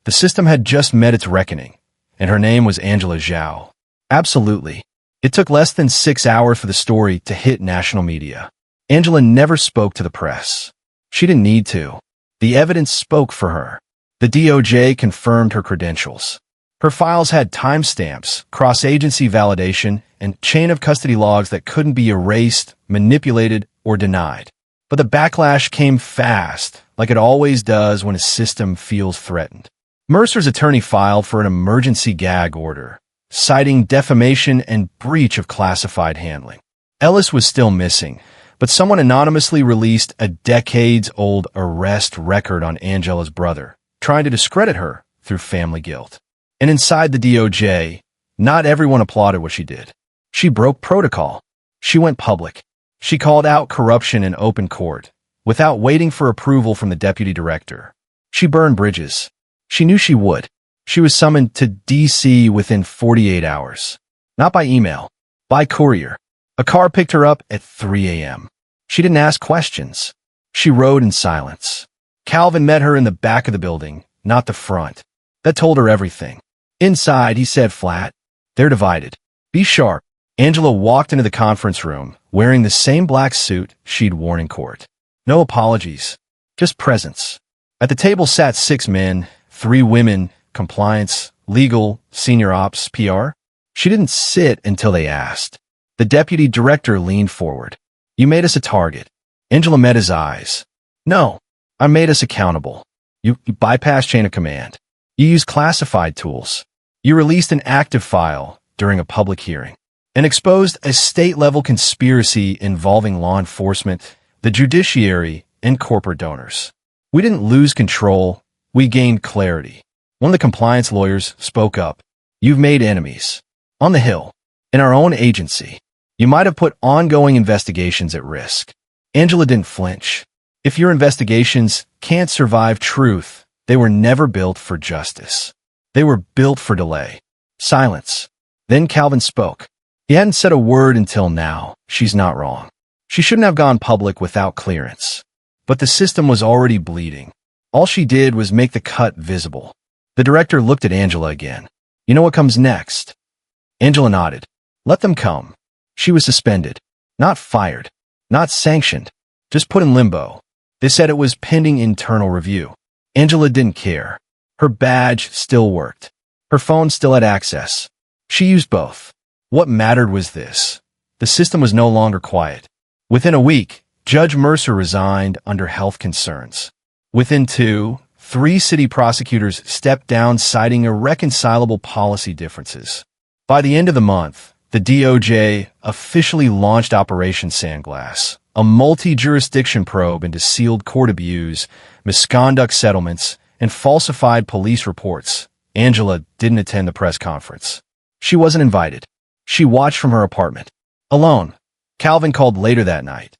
The system had just met its reckoning, and her name was Angela Zhao. Absolutely. It took less than 6 hours for the story to hit national media. Angela never spoke to the press. She didn't need to. The evidence spoke for her. The DOJ confirmed her credentials. Her files had timestamps, cross-agency validation, and chain of custody logs that couldn't be erased, manipulated, or denied. But the backlash came fast, like it always does when a system feels threatened. Mercer's attorney filed for an emergency gag order, citing defamation and breach of classified handling. Ellis was still missing, but someone anonymously released a decades-old arrest record on Angela's brother, trying to discredit her through family guilt. And inside the DOJ, not everyone applauded what she did. She broke protocol. She went public. She called out corruption in open court, without waiting for approval from the deputy director. She burned bridges. She knew she would. She was summoned to D.C. within 48 hours. Not by email, by courier. A car picked her up at 3 a.m. She didn't ask questions. She rode in silence. Calvin met her in the back of the building, not the front. That told her everything. Inside, he said flat, "They're divided. Be sharp." Angela walked into the conference room, wearing the same black suit she'd worn in court. No apologies, just presence. At the table sat 6 men, 3 women, compliance, legal, senior ops, PR. She didn't sit until they asked. The deputy director leaned forward. "You made us a target." Angela met his eyes. "No, I made us accountable. You bypassed chain of command. You used classified tools. You released an active file during a public hearing and exposed a state-level conspiracy involving law enforcement, the judiciary, and corporate donors. We didn't lose control, we gained clarity. One of the compliance lawyers spoke up. You've made enemies. On the Hill. In our own agency. You might have put ongoing investigations at risk. Angela didn't flinch. If your investigations can't survive truth, they were never built for justice. They were built for delay. Silence. Then Calvin spoke. He hadn't said a word until now. She's not wrong. She shouldn't have gone public without clearance. But the system was already bleeding. All she did was make the cut visible. The director looked at Angela again. You know what comes next? Angela nodded. Let them come. She was suspended. Not fired. Not sanctioned. Just put in limbo. They said it was pending internal review. Angela didn't care. Her badge still worked. Her phone still had access. She used both. What mattered was this. The system was no longer quiet. Within a week, Judge Mercer resigned under health concerns. Within 2-3 city prosecutors stepped down citing irreconcilable policy differences. By the end of the month, the DOJ officially launched Operation Sandglass, a multi-jurisdiction probe into sealed court abuse, misconduct settlements, and falsified police reports. Angela didn't attend the press conference. She wasn't invited. She watched from her apartment. Alone. Calvin called later that night.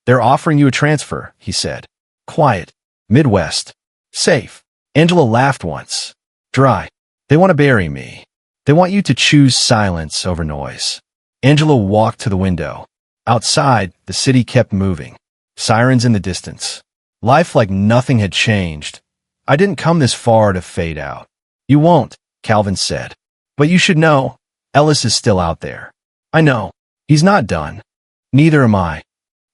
They're offering you a transfer, he said. Quiet. Midwest. Safe. Angela laughed once. Dry. They want to bury me. They want you to choose silence over noise. Angela walked to the window. Outside, the city kept moving. Sirens in the distance. Life like nothing had changed. I didn't come this far to fade out. You won't, Calvin said. But you should know, Ellis is still out there. I know. He's not done. Neither am I.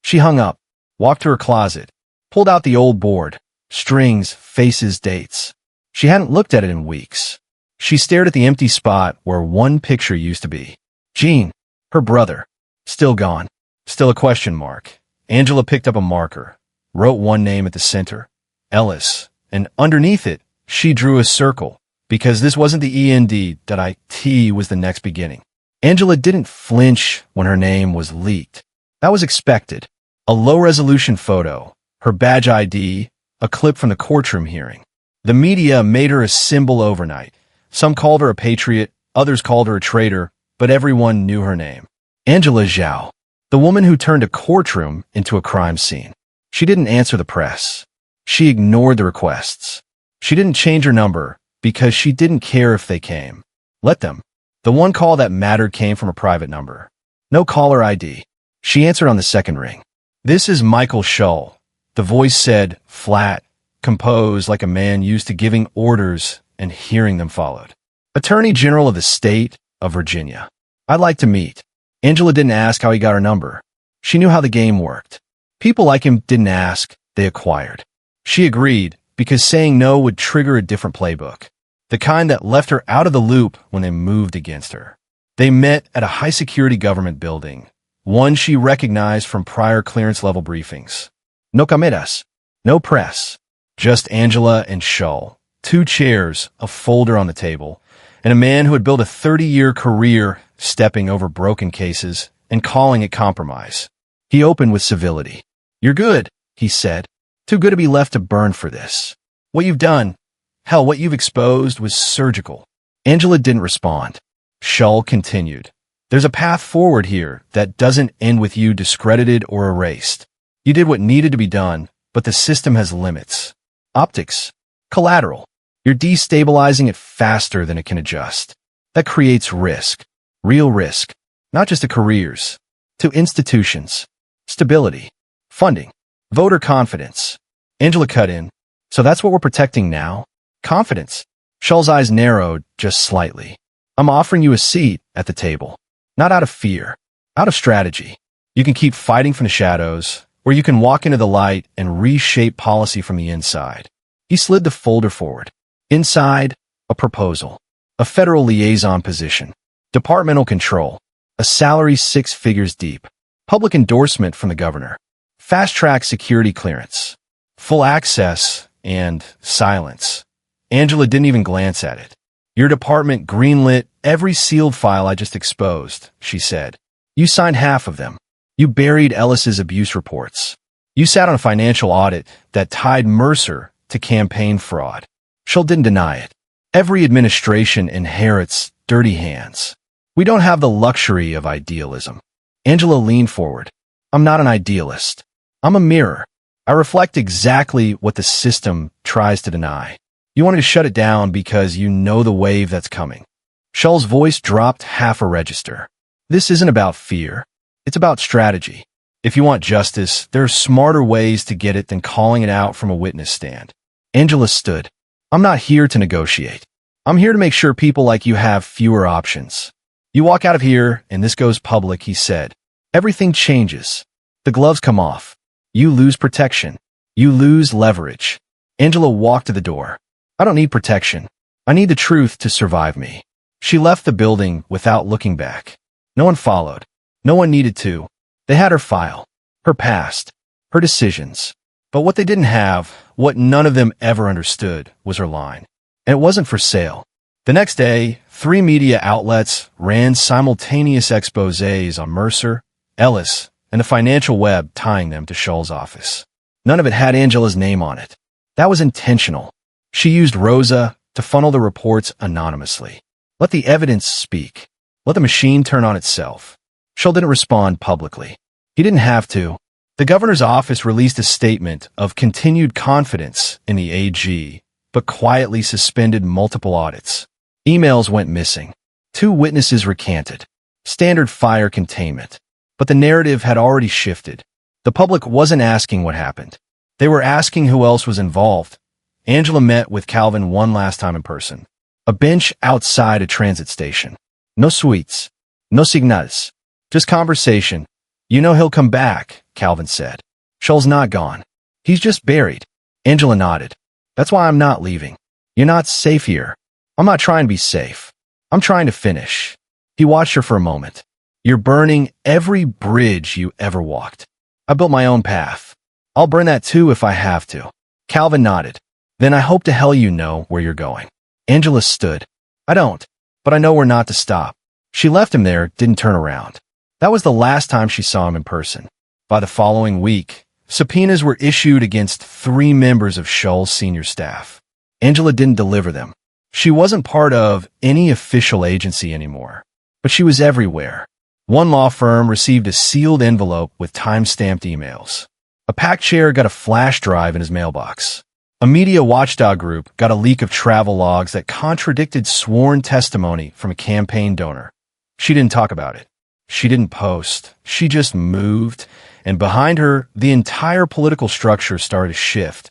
She hung up, walked to her closet, pulled out the old board, strings, faces, dates. She hadn't looked at it in weeks. She stared at the empty spot where one picture used to be. Gene, her brother, still gone. Still a question mark. Angela picked up a marker, wrote one name at the center, Ellis, and underneath it, she drew a circle, because this wasn't the END.IT was the next beginning. Angela didn't flinch when her name was leaked. That was expected. A low-resolution photo, her badge ID, a clip from the courtroom hearing. The media made her a symbol overnight. Some called her a patriot, others called her a traitor, but everyone knew her name. Angela Zhao, the woman who turned a courtroom into a crime scene. She didn't answer the press. She ignored the requests. She didn't change her number because she didn't care if they came. Let them. The one call that mattered came from a private number. No caller ID. She answered on the second ring. This is Michael Shull. The voice said, flat, composed like a man used to giving orders and hearing them followed. Attorney General of the State of Virginia. I'd like to meet. Angela didn't ask how he got her number. She knew how the game worked. People like him didn't ask, they acquired. She agreed, because saying no would trigger a different playbook. The kind that left her out of the loop when they moved against her. They met at a high-security government building, one she recognized from prior clearance-level briefings. No cameras, no press, just Angela and Shull, 2 chairs, a folder on the table, and a man who had built a 30-year career stepping over broken cases and calling it compromise. He opened with civility. You're good, he said. Too good to be left to burn for this. What you've done, hell, what you've exposed was surgical. Angela didn't respond. Shull continued. There's a path forward here that doesn't end with you discredited or erased. You did what needed to be done, but the system has limits. Optics. Collateral. You're destabilizing it faster than it can adjust. That creates risk. Real risk. Not just to careers. To institutions. Stability. Funding. Voter confidence. Angela cut in. So that's what we're protecting now? Confidence. Shull's eyes narrowed just slightly. I'm offering you a seat at the table. Not out of fear. Out of strategy. You can keep fighting from the shadows, or you can walk into the light and reshape policy from the inside. He slid the folder forward. Inside, a proposal. A federal liaison position. Departmental control. A salary 6 figures deep. Public endorsement from the governor. Fast-track security clearance. Full access and silence. Angela didn't even glance at it. Your department greenlit every sealed file I just exposed, she said. You signed half of them. You buried Ellis's abuse reports. You sat on a financial audit that tied Mercer to campaign fraud. Shull didn't deny it. Every administration inherits dirty hands. We don't have the luxury of idealism. Angela leaned forward. I'm not an idealist. I'm a mirror. I reflect exactly what the system tries to deny. You wanted to shut it down because you know the wave that's coming. Shull's voice dropped half a register. This isn't about fear. It's about strategy. If you want justice, there are smarter ways to get it than calling it out from a witness stand. Angela stood. I'm not here to negotiate. I'm here to make sure people like you have fewer options. You walk out of here, and this goes public, he said. Everything changes. The gloves come off. You lose protection. You lose leverage. Angela walked to the door. I don't need protection. I need the truth to survive me. She left the building without looking back. No one followed. No one needed to. They had her file, her past, her decisions. But what they didn't have, what none of them ever understood, was her line. And it wasn't for sale. The next day, 3 media outlets ran simultaneous exposés on Mercer, Ellis, and the financial web tying them to Shull's office. None of it had Angela's name on it. That was intentional. She used Rosa to funnel the reports anonymously. Let the evidence speak. Let the machine turn on itself. Shull didn't respond publicly. He didn't have to. The governor's office released a statement of continued confidence in the AG, but quietly suspended multiple audits. Emails went missing. 2 witnesses recanted. Standard fire containment. But the narrative had already shifted. The public wasn't asking what happened. They were asking who else was involved. Angela met with Calvin one last time in person. A bench outside a transit station. No suites. No signals. Just conversation. You know he'll come back, Calvin said. Shull's not gone. He's just buried. Angela nodded. That's why I'm not leaving. You're not safe here. I'm not trying to be safe. I'm trying to finish. He watched her for a moment. You're burning every bridge you ever walked. I built my own path. I'll burn that too if I have to. Calvin nodded. Then I hope to hell you know where you're going. Angela stood. I don't, but I know where not to stop. She left him there, didn't turn around. That was the last time she saw him in person. By the following week, subpoenas were issued against 3 members of Shull's senior staff. Angela didn't deliver them. She wasn't part of any official agency anymore, but she was everywhere. One law firm received a sealed envelope with time-stamped emails. A pack chair got a flash drive in his mailbox. A media watchdog group got a leak of travel logs that contradicted sworn testimony from a campaign donor. She didn't talk about it. She didn't post. She just moved, and behind her, the entire political structure started to shift.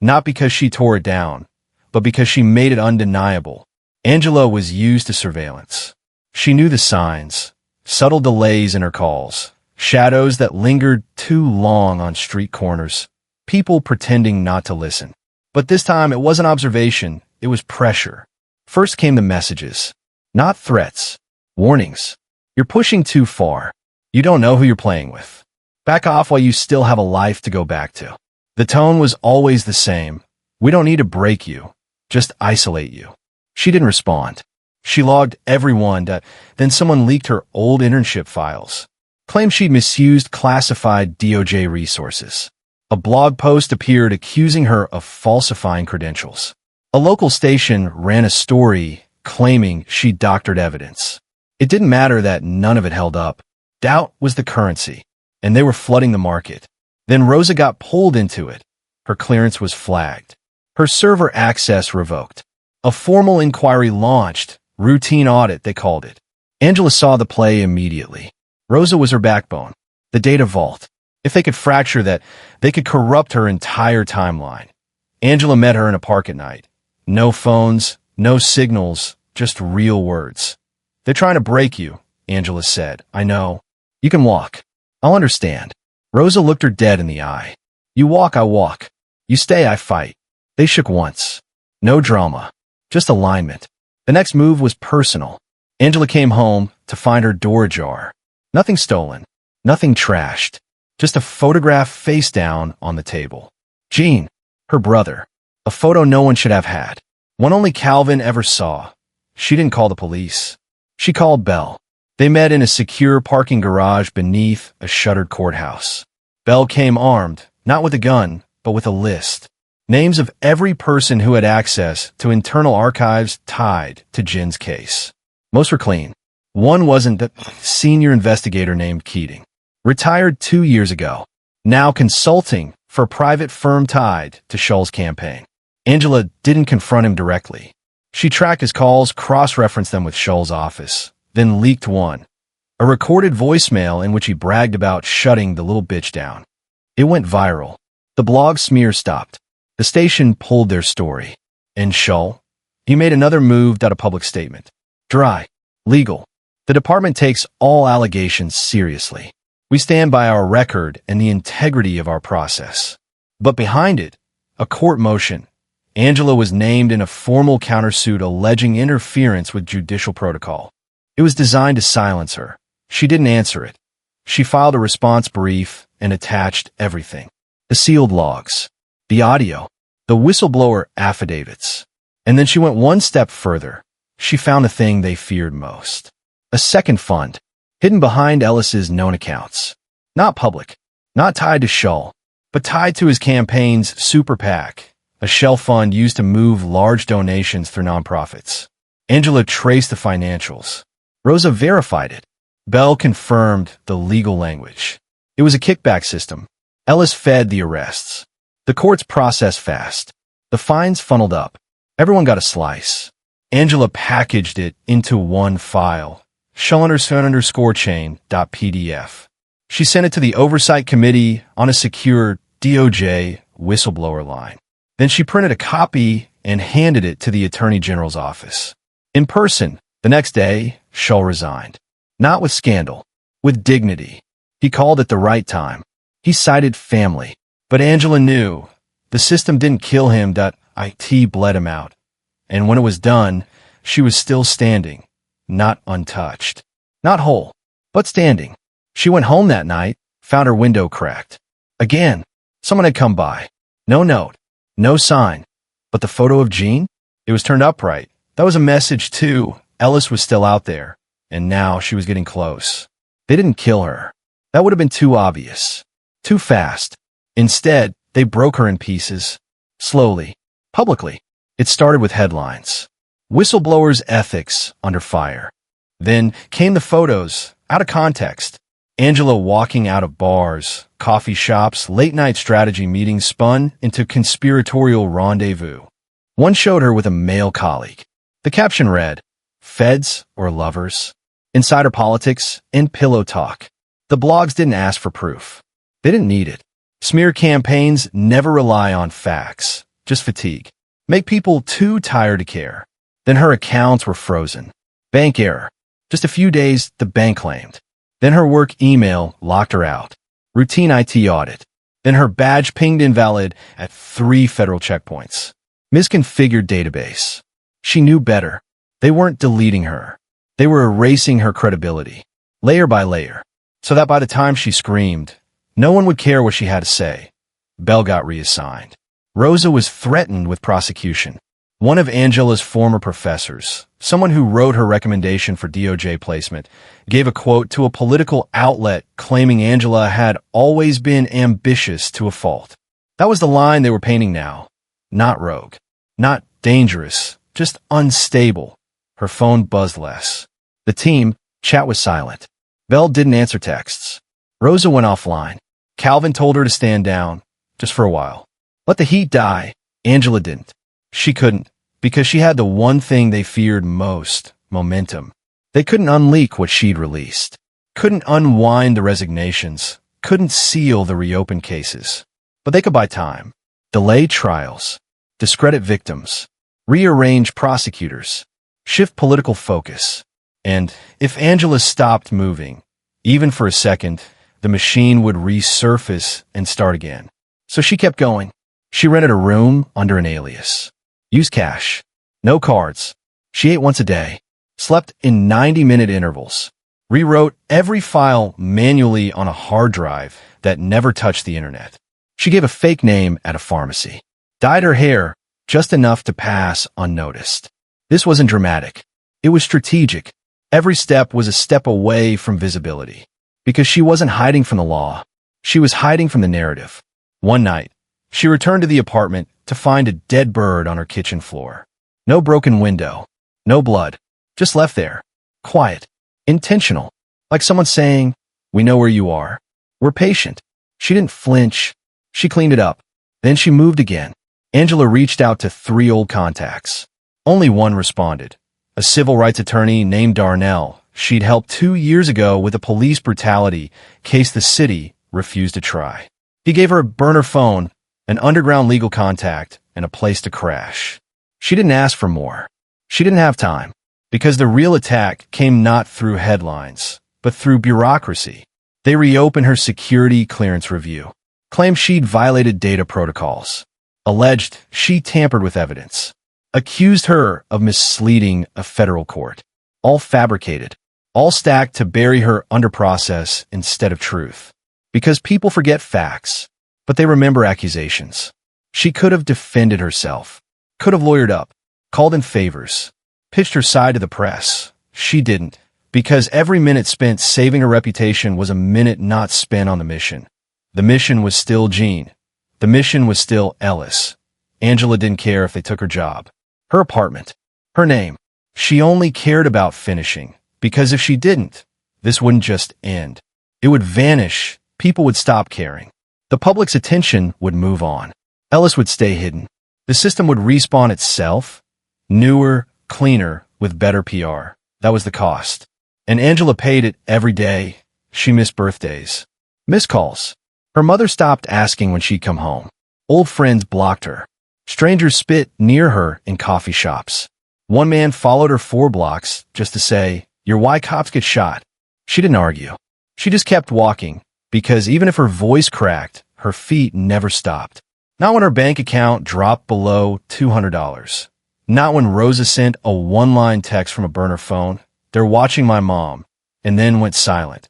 Not because she tore it down, but because she made it undeniable. Angela was used to surveillance. She knew the signs, subtle delays in her calls, shadows that lingered too long on street corners, people pretending not to listen. But this time, it wasn't observation, it was pressure. First came the messages, not threats, warnings. You're pushing too far. You don't know who you're playing with. Back off while you still have a life to go back to. The tone was always the same. We don't need to break you, just isolate you. She didn't respond. She logged everyone, then someone leaked her old internship files. Claimed she'd misused classified DOJ resources. A blog post appeared accusing her of falsifying credentials. A local station ran a story claiming she doctored evidence. It didn't matter that none of it held up. Doubt was the currency, and they were flooding the market. Then Rosa got pulled into it. Her clearance was flagged. Her server access revoked. A formal inquiry launched. Routine audit, they called it. Angela saw the play immediately. Rosa was her backbone. The data vault. If they could fracture that, they could corrupt her entire timeline. Angela met her in a park at night. No phones, no signals, just real words. They're trying to break you, Angela said. I know. You can walk. I'll understand. Rosa looked her dead in the eye. You walk, I walk. You stay, I fight. They shook once. No drama. Just alignment. The next move was personal. Angela came home to find her door ajar. Nothing stolen. Nothing trashed. Just a photograph face down on the table. Gene, her brother. A photo no one should have had. One only Calvin ever saw. She didn't call the police. She called Belle. They met in a secure parking garage beneath a shuttered courthouse. Belle came armed, Not with a gun, but with a list. Names of every person who had access to internal archives tied to Jin's case. Most were clean. One wasn't the senior investigator named Keating. Retired 2 years ago. Now consulting for a private firm tied to Shull's campaign. Angela didn't confront him directly. She tracked his calls, cross-referenced them with Shull's office, then leaked one. A recorded voicemail in which he bragged about shutting the little bitch down. It went viral. The blog smear stopped. The station pulled their story. And Shull? He made another move, a public statement. Dry. Legal. The department takes all allegations seriously. We stand by our record and the integrity of our process. But behind it, a court motion. Angela was named in a formal countersuit alleging interference with judicial protocol. It was designed to silence her. She didn't answer it. She filed a response brief and attached everything. The sealed logs. The audio, the whistleblower affidavits. And then she went one step further. She found the thing they feared most. A second fund, hidden behind Ellis's known accounts. Not public, not tied to Shull, but tied to his campaign's super PAC, a shell fund used to move large donations through nonprofits. Angela traced the financials. Rosa verified it. Bell confirmed the legal language. It was a kickback system. Ellis fed the arrests. The courts processed fast. The fines funneled up. Everyone got a slice. Angela packaged it into one file, Shull_chain.pdf. She sent it to the Oversight Committee on a secure DOJ whistleblower line. Then she printed a copy and handed it to the Attorney General's office. In person, the next day, Shull resigned. Not with scandal, with dignity. He called at the right time. He cited family. But Angela knew the system didn't kill him, it bled him out. And when it was done, she was still standing, not untouched. Not whole, but standing. She went home that night, found her window cracked. Again, someone had come by. No note, no sign. But the photo of Jean? It was turned upright. That was a message too. Ellis was still out there, and now she was getting close. They didn't kill her. That would have been too obvious. Too fast. Instead, they broke her in pieces. Slowly. Publicly. It started with headlines. Whistleblowers' ethics under fire. Then came the photos, out of context. Angela walking out of bars, coffee shops, late-night strategy meetings spun into conspiratorial rendezvous. One showed her with a male colleague. The caption read, Feds or lovers? Insider politics and pillow talk. The blogs didn't ask for proof. They didn't need it. Smear campaigns never rely on facts, just fatigue. Make people too tired to care. Then her accounts were frozen. Bank error. Just a few days, the bank claimed. Then her work email locked her out. Routine IT audit. Then her badge pinged invalid at 3 federal checkpoints. Misconfigured database. She knew better. They weren't deleting her. They were erasing her credibility, layer by layer, so that by the time she screamed, no one would care what she had to say. Bell got reassigned. Rosa was threatened with prosecution. One of Angela's former professors, someone who wrote her recommendation for DOJ placement, gave a quote to a political outlet claiming Angela had always been ambitious to a fault. That was the line they were painting now. Not rogue. Not dangerous. Just unstable. Her phone buzzed less. The team, chat was silent. Bell didn't answer texts. Rosa went offline. Calvin told her to stand down, just for a while. Let the heat die. Angela didn't. She couldn't, because she had the one thing they feared most, momentum. They couldn't unleak what she'd released. Couldn't unwind the resignations. Couldn't seal the reopened cases. But they could buy time. Delay trials. Discredit victims. Rearrange prosecutors. Shift political focus. And if Angela stopped moving, even for a second, the machine would resurface and start again. So she kept going. She rented a room under an alias. Used cash. No cards. She ate once a day. Slept in 90-minute intervals. Rewrote every file manually on a hard drive that never touched the internet. She gave a fake name at a pharmacy. Dyed her hair just enough to pass unnoticed. This wasn't dramatic. It was strategic. Every step was a step away from visibility. Because she wasn't hiding from the law. She was hiding from the narrative. One night, she returned to the apartment to find a dead bird on her kitchen floor. No broken window, no blood, just left there. Quiet, intentional, like someone saying, "We know where you are. We're patient." She didn't flinch. She cleaned it up. Then she moved again. Angela reached out to 3 old contacts. Only one responded. A civil rights attorney named Darnell. She'd helped 2 years ago with a police brutality case the city refused to try. He gave her a burner phone, an underground legal contact, and a place to crash. She didn't ask for more. She didn't have time, because the real attack came not through headlines, but through bureaucracy. They reopened her security clearance review, claimed she'd violated data protocols, alleged she tampered with evidence, accused her of misleading a federal court. All fabricated, all stacked to bury her under process instead of truth. Because people forget facts, but they remember accusations. She could have defended herself, could have lawyered up, called in favors, pitched her side to the press. She didn't, because every minute spent saving her reputation was a minute not spent on the mission. The mission was still Jean. The mission was still Ellis. Angela didn't care if they took her job, her apartment, her name. She only cared about finishing, because if she didn't, this wouldn't just end. It would vanish. People would stop caring. The public's attention would move on. Ellis would stay hidden. The system would respawn itself, newer, cleaner, with better PR. That was the cost. And Angela paid it every day. She missed birthdays, missed calls. Her mother stopped asking when she'd come home. Old friends blocked her. Strangers spit near her in coffee shops. One man followed her 4 blocks just to say, "You're why cops get shot." She didn't argue. She just kept walking, because even if her voice cracked, her feet never stopped. Not when her bank account dropped below $200. Not when Rosa sent a 1-line text from a burner phone, "They're watching my mom," and then went silent.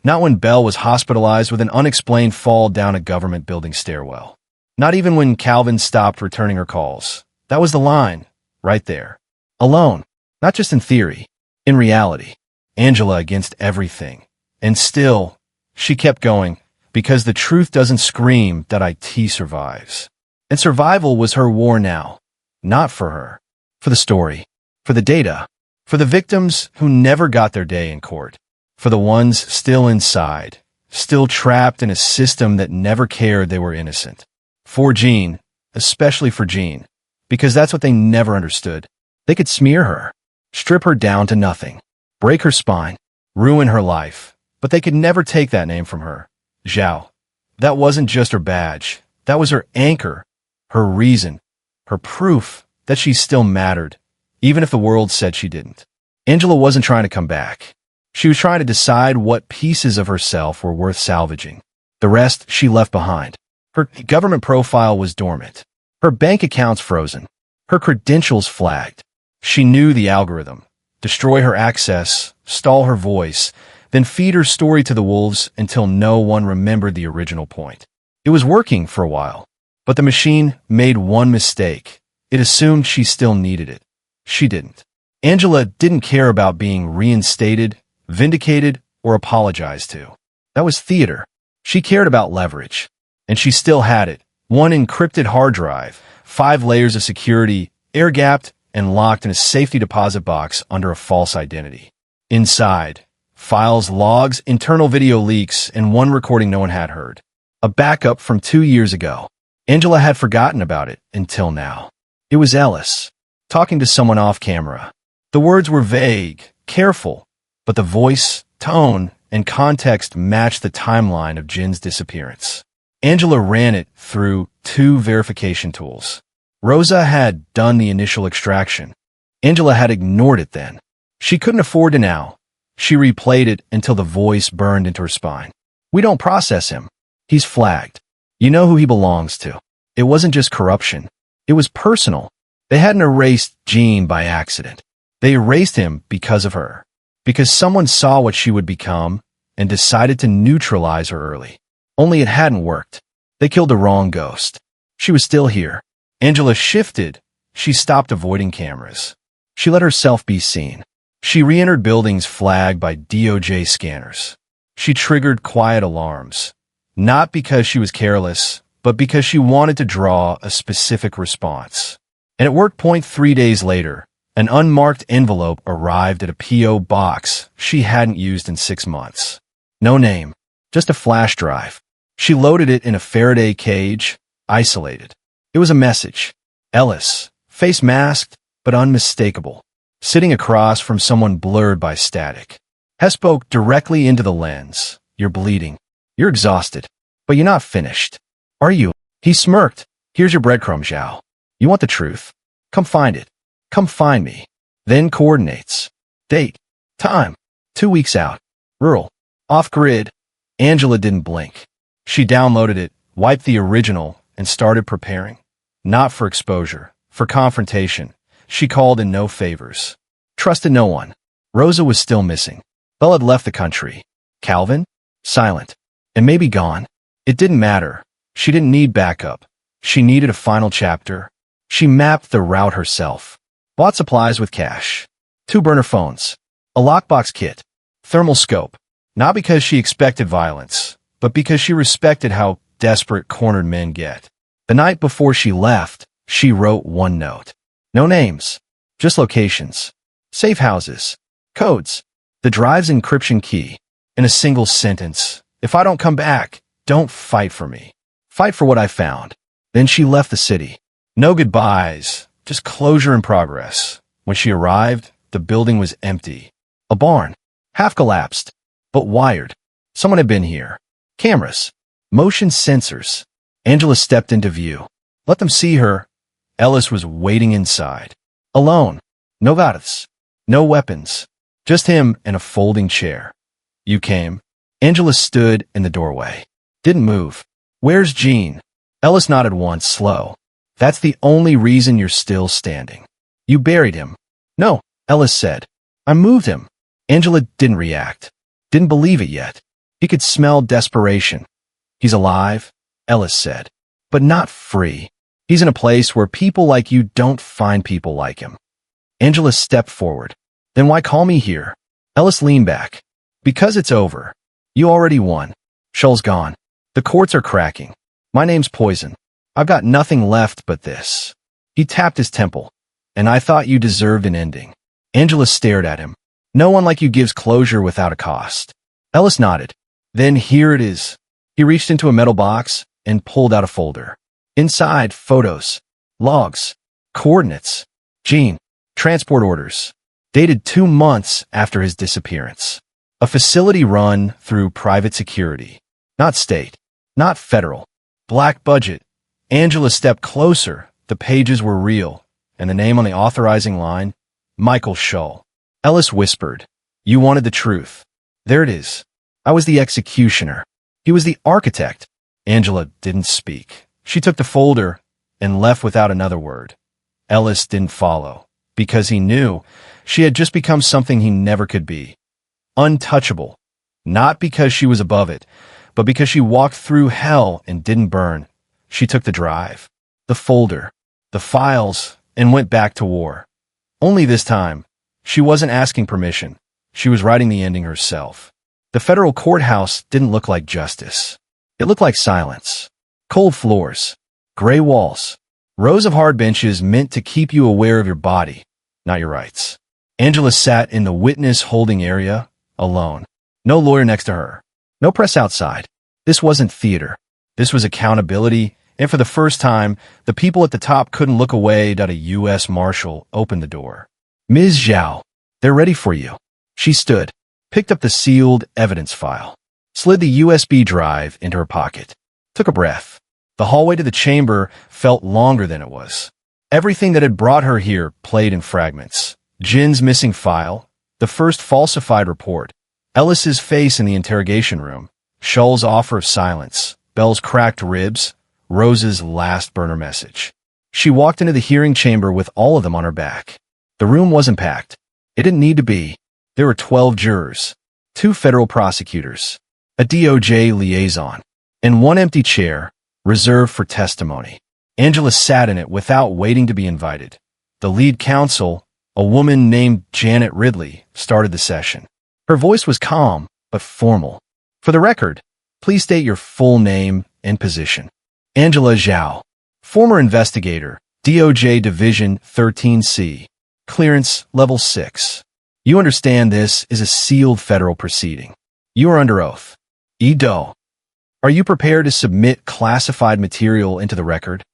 Not when Belle was hospitalized with an unexplained fall down a government building stairwell. Not even when Calvin stopped returning her calls. That was the line, right there. Alone, not just in theory, in reality. Angela against everything. And still, she kept going, because the truth doesn't scream that IT survives. And survival was her war now. Not for her. For the story. For the data. For the victims who never got their day in court. For the ones still inside, still trapped in a system that never cared they were innocent. For Jean, especially for Jean, because that's what they never understood. They could smear her, strip her down to nothing, break her spine, ruin her life, but they could never take that name from her. Zhao. That wasn't just her badge. That was her anchor, her reason, her proof that she still mattered, even if the world said she didn't. Angela wasn't trying to come back. She was trying to decide what pieces of herself were worth salvaging. The rest she left behind. Her government profile was dormant. Her bank accounts frozen. Her credentials flagged. She knew the algorithm. Destroy her access, stall her voice, then feed her story to the wolves until no one remembered the original point. It was working for a while, but the machine made one mistake. It assumed she still needed it. She didn't. Angela didn't care about being reinstated, vindicated, or apologized to. That was theater. She cared about leverage. And she still had it. One encrypted hard drive, 5 layers of security, air-gapped, and locked in a safety deposit box under a false identity. Inside, files, logs, internal video leaks, and one recording no one had heard. A backup from 2 years ago. Angela had forgotten about it until now. It was Ellis, talking to someone off camera. The words were vague, careful, but the voice, tone, and context matched the timeline of Jin's disappearance. Angela ran it through 2 verification tools. Rosa had done the initial extraction. Angela had ignored it then. She couldn't afford to now. She replayed it until the voice burned into her spine. "We don't process him. He's flagged. You know who he belongs to." It wasn't just corruption. It was personal. They hadn't erased Jean by accident. They erased him because of her. Because someone saw what she would become and decided to neutralize her early. Only it hadn't worked. They killed the wrong ghost. She was still here. Angela shifted. She stopped avoiding cameras. She let herself be seen. She re-entered buildings flagged by DOJ scanners. She triggered quiet alarms. Not because she was careless, but because she wanted to draw a specific response. And it worked. 3 days later, an unmarked envelope arrived at a P.O. box she hadn't used in 6 months. No name, just a flash drive. She loaded it in a Faraday cage, isolated. It was a message. Ellis, face masked, but unmistakable, sitting across from someone blurred by static. Hess spoke directly into the lens. You're bleeding. You're exhausted. But you're not finished. Are you? He smirked. Here's your breadcrumb, Zhao. You want the truth? Come find it. Come find me. Then coordinates. Date. Time. 2 weeks out. Rural. Off-grid. Angela didn't blink. She downloaded it, wiped the original, and started preparing. Not for exposure, for confrontation. She called in no favors. Trusted no one. Rosa was still missing. Belle had left the country. Calvin? Silent. And maybe gone. It didn't matter. She didn't need backup. She needed a final chapter. She mapped the route herself. Bought supplies with cash. 2 burner phones. A lockbox kit. Thermal scope. Not because she expected violence, but because she respected how desperate cornered men get. The night before she left, she wrote one note. No names. Just locations. Safe houses. Codes. The drive's encryption key. In a single sentence. If I don't come back, don't fight for me. Fight for what I found. Then she left the city. No goodbyes, just closure in progress. When she arrived, the building was empty. A barn. Half collapsed, but wired. Someone had been here. Cameras. Motion sensors. Angela stepped into view. Let them see her. Ellis was waiting inside. Alone. No vadas. No weapons. Just him and a folding chair. You came. Angela stood in the doorway. Didn't move. Where's Jean? Ellis nodded once, slow. That's the only reason you're still standing. You buried him. No, Ellis said. I moved him. Angela didn't react. Didn't believe it yet. He could smell desperation. He's alive, Ellis said. But not free. He's in a place where people like you don't find people like him. Angela stepped forward. Then why call me here? Ellis leaned back. Because it's over. You already won. Shull's gone. The courts are cracking. My name's poison. I've got nothing left but this. He tapped his temple. And I thought you deserved an ending. Angela stared at him. No one like you gives closure without a cost. Ellis nodded. Then here it is. He reached into a metal box and pulled out a folder. Inside, photos, logs, coordinates, Jean, transport orders, dated 2 months after his disappearance. A facility run through private security. Not state, not federal. Black budget. Angela stepped closer. The pages were real. And the name on the authorizing line, Michael Shull. Ellis whispered, You wanted the truth. There it is. I was the executioner. He was the architect. Angela didn't speak. She took the folder and left without another word. Ellis didn't follow, because he knew she had just become something he never could be. Untouchable. Not because she was above it, but because she walked through hell and didn't burn. She took the drive, the folder, the files, and went back to war. Only this time, she wasn't asking permission. She was writing the ending herself. The federal courthouse didn't look like justice. It looked like silence. Cold floors, gray walls, rows of hard benches meant to keep you aware of your body, not your rights. Angela sat in the witness holding area, alone. No lawyer next to her. No press outside. This wasn't theater. This was accountability, and for the first time, the people at the top couldn't look away. A U.S. Marshal opened the door. Ms. Zhao, they're ready for you. She stood, picked up the sealed evidence file, slid the USB drive into her pocket, took a breath. The hallway to the chamber felt longer than it was. Everything that had brought her here played in fragments. Jin's missing file, the first falsified report, Ellis's face in the interrogation room, Shull's offer of silence, Belle's cracked ribs, Rose's last burner message. She walked into the hearing chamber with all of them on her back. The room wasn't packed. It didn't need to be. There were 12 jurors, 2 federal prosecutors, a DOJ liaison, and 1 empty chair reserved for testimony. Angela sat in it without waiting to be invited. The lead counsel, a woman named Janet Ridley, started the session. Her voice was calm, but formal. For the record, please state your full name and position. Angela Zhao, former investigator, DOJ Division 13C, clearance level 6. You understand this is a sealed federal proceeding. You are under oath. Edo, are you prepared to submit classified material into the record?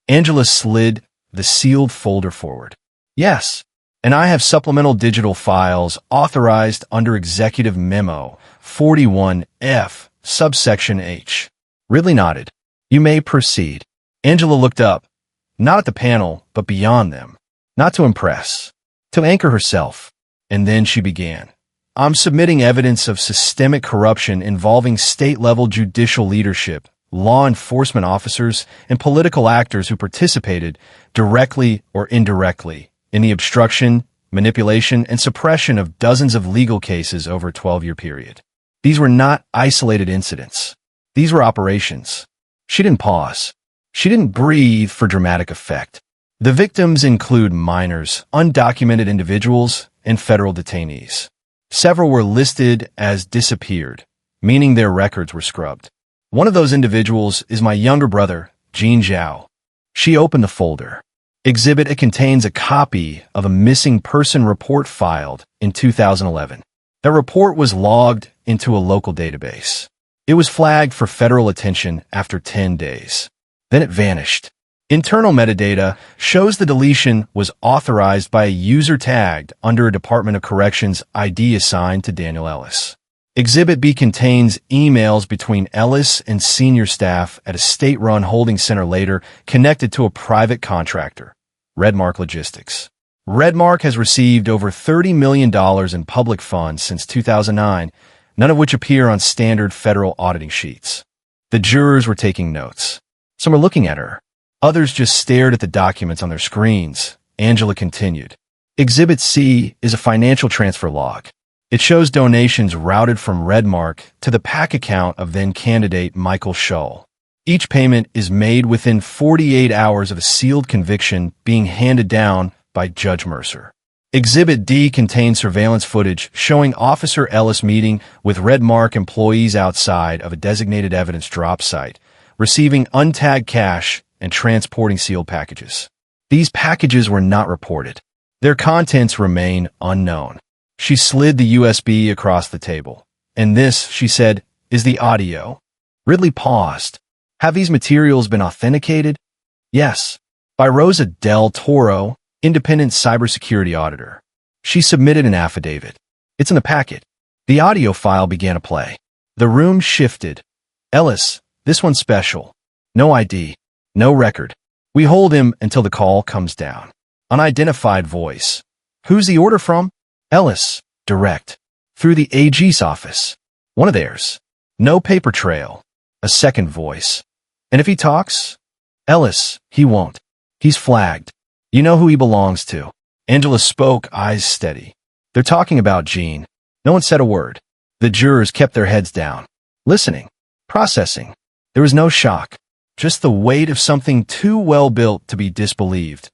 Angela slid the sealed folder forward. Yes, and I have supplemental digital files authorized under Executive Memo 41F, subsection H. Ridley nodded. You may proceed. Angela looked up, not at the panel, but beyond them, not to impress, to anchor herself. And then she began. I'm submitting evidence of systemic corruption involving state-level judicial leadership, law enforcement officers, and political actors who participated, directly or indirectly, in the obstruction, manipulation, and suppression of dozens of legal cases over a 12-year period. These were not isolated incidents. These were operations. She didn't pause. She didn't breathe for dramatic effect. The victims include minors, undocumented individuals, and federal detainees. Several were listed as disappeared, meaning their records were scrubbed. One of those individuals is my younger brother, Jean Zhao. She opened the folder. Exhibit it contains a copy of a missing person report filed in 2011. That report was logged into a local database. It was flagged for federal attention after 10 days. Then it vanished. Internal metadata shows the deletion was authorized by a user tagged under a Department of Corrections ID assigned to Daniel Ellis. Exhibit B contains emails between Ellis and senior staff at a state-run holding center later connected to a private contractor, Redmark Logistics. Redmark has received over $30 million in public funds since 2009, none of which appear on standard federal auditing sheets. The jurors were taking notes. Some were looking at her. Others just stared at the documents on their screens. Angela continued. Exhibit C is a financial transfer log. It shows donations routed from Redmark to the PAC account of then-candidate Michael Shull. Each payment is made within 48 hours of a sealed conviction being handed down by Judge Mercer. Exhibit D contains surveillance footage showing Officer Ellis meeting with Redmark employees outside of a designated evidence drop site, receiving untagged cash and transporting sealed packages. These packages were not reported. Their contents remain unknown. She slid the USB across the table. And this, she said, is the audio. Ridley paused. Have these materials been authenticated? Yes. By Rosa Del Toro, independent cybersecurity auditor. She submitted an affidavit. It's in the packet. The audio file began to play. The room shifted. Ellis, this one's special. No ID. No record. We hold him until the call comes down. Unidentified voice. Who's the order from? Ellis. Direct. Through the AG's office. One of theirs. No paper trail. A second voice. And if he talks? Ellis, he won't. He's flagged. You know who he belongs to. Angela spoke, eyes steady. They're talking about Jean. No one said a word. The jurors kept their heads down. Listening. Processing. There was no shock. Just the weight of something too well built to be disbelieved.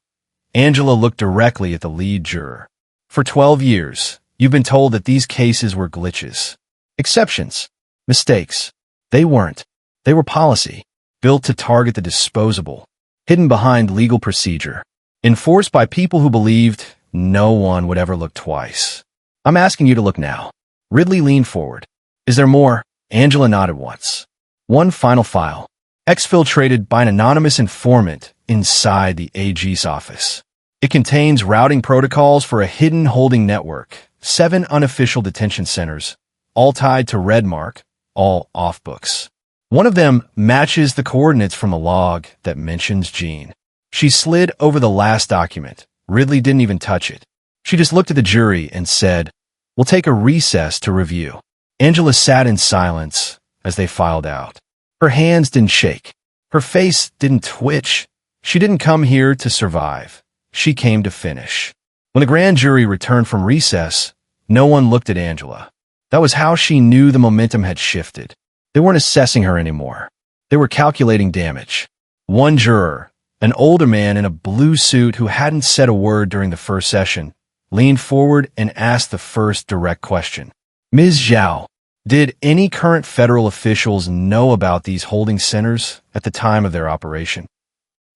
Angela looked directly at the lead juror. For 12 years, you've been told that these cases were glitches. Exceptions. Mistakes. They weren't. They were policy, built to target the disposable, hidden behind legal procedure, enforced by people who believed no one would ever look twice. I'm asking you to look now. Ridley leaned forward. Is there more? Angela nodded once. One final file. Exfiltrated by an anonymous informant inside the AG's office. It contains routing protocols for a hidden holding network, 7 unofficial detention centers, all tied to Redmark, all off books. One of them matches the coordinates from a log that mentions Jean. She slid over the last document. Ridley didn't even touch it. She just looked at the jury and said, "We'll take a recess to review." Angela sat in silence as they filed out. Her hands didn't shake. Her face didn't twitch. She didn't come here to survive. She came to finish. When the grand jury returned from recess, no one looked at Angela. That was how she knew the momentum had shifted. They weren't assessing her anymore. They were calculating damage. One juror, an older man in a blue suit who hadn't said a word during the first session, leaned forward and asked the first direct question. Ms. Zhao, Did any current federal officials know about these holding centers at the time of their operation?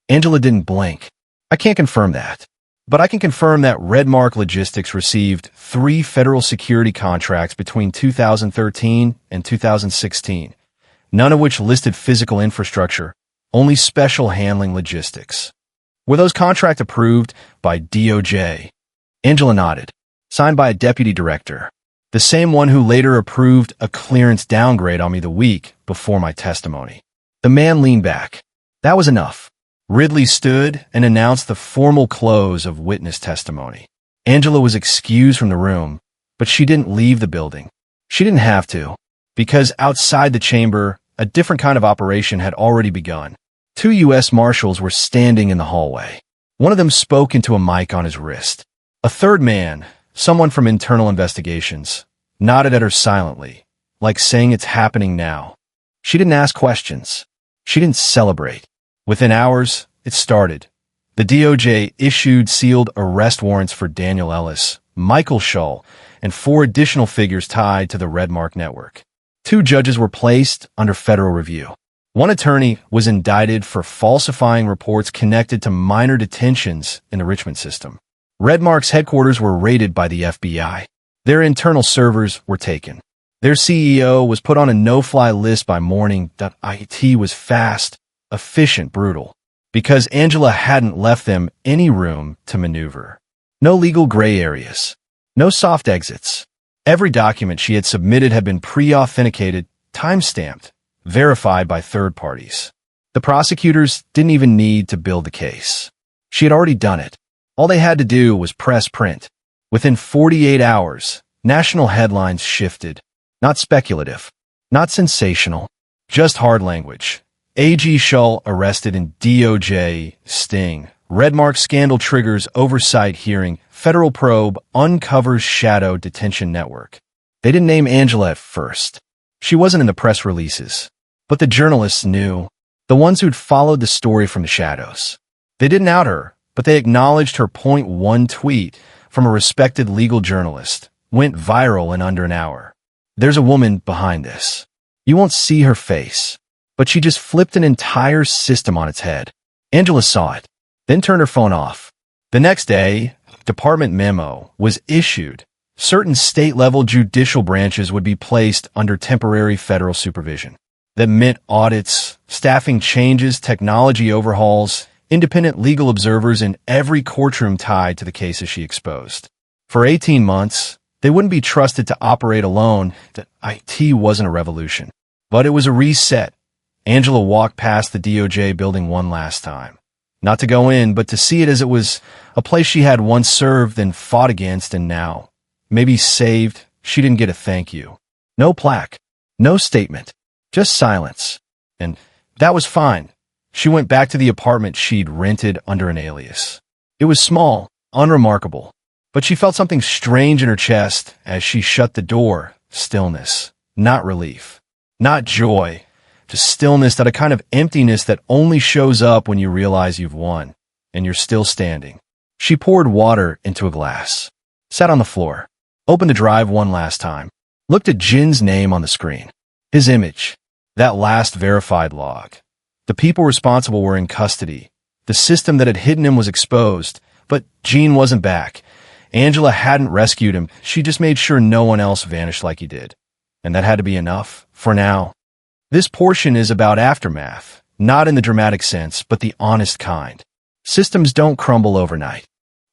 Angela didn't blink. I can't confirm that. But I can confirm that Redmark Logistics received 3 federal security contracts between 2013 and 2016, none of which listed physical infrastructure, only special handling logistics. Were those contracts approved by DOJ? Angela nodded. Signed by a deputy director, the same one who later approved a clearance downgrade on me the week before my testimony. The man leaned back. That was enough. Ridley stood and announced the formal close of witness testimony. Angela was excused from the room, but she didn't leave the building. She didn't have to, because outside the chamber, a different kind of operation had already begun. 2 U.S. Marshals were standing in the hallway. One of them spoke into a mic on his wrist. A third man, someone from internal investigations, nodded at her silently, like saying it's happening now. She didn't ask questions. She didn't celebrate. Within hours, it started. The DOJ issued sealed arrest warrants for Daniel Ellis, Michael Shull, and 4 additional figures tied to the Redmark network. 2 judges were placed under federal review. One attorney was indicted for falsifying reports connected to minor detentions in the Richmond system. Redmark's headquarters were raided by the FBI. Their internal servers were taken. Their CEO was put on a no-fly list by morning. IT was fast, efficient, brutal, because Angela hadn't left them any room to maneuver. No legal gray areas. No soft exits. Every document she had submitted had been pre-authenticated, time-stamped, verified by third parties. The prosecutors didn't even need to build the case. She had already done it. All they had to do was press print. Within 48 hours, national headlines shifted. Not speculative. Not sensational. Just hard language. AG Shull arrested in DOJ sting. Redmark scandal triggers oversight hearing. Federal probe uncovers shadow detention network. They didn't name Angela at first. She wasn't in the press releases. But the journalists knew. The ones who'd followed the story from the shadows. They didn't out her, but they acknowledged her .1 tweet from a respected legal journalist went viral in under an hour. There's a woman behind this. You won't see her face, but she just flipped an entire system on its head. Angela saw it, then turned her phone off. The next day, department memo was issued. Certain state-level judicial branches would be placed under temporary federal supervision. That meant audits, staffing changes, technology overhauls, independent legal observers in every courtroom tied to the cases she exposed. For 18 months, they wouldn't be trusted to operate alone. That IT wasn't a revolution, but it was a reset. Angela walked past the DOJ building one last time. Not to go in, but to see it as it was a place she had once served and fought against, and now, maybe saved. She didn't get a thank you. No plaque. No statement. Just silence. And that was fine. She went back to the apartment she'd rented under an alias. It was small, unremarkable, but she felt something strange in her chest as she shut the door. Stillness, not relief, not joy, just stillness, that a kind of emptiness that only shows up when you realize you've won, and you're still standing. She poured water into a glass, sat on the floor, opened the drive one last time, looked at Jin's name on the screen, his image, that last verified log. The people responsible were in custody. The system that had hidden him was exposed, but Gene wasn't back. Angela hadn't rescued him. She just made sure no one else vanished like he did. And that had to be enough, for now. This portion is about aftermath, not in the dramatic sense, but the honest kind. Systems don't crumble overnight.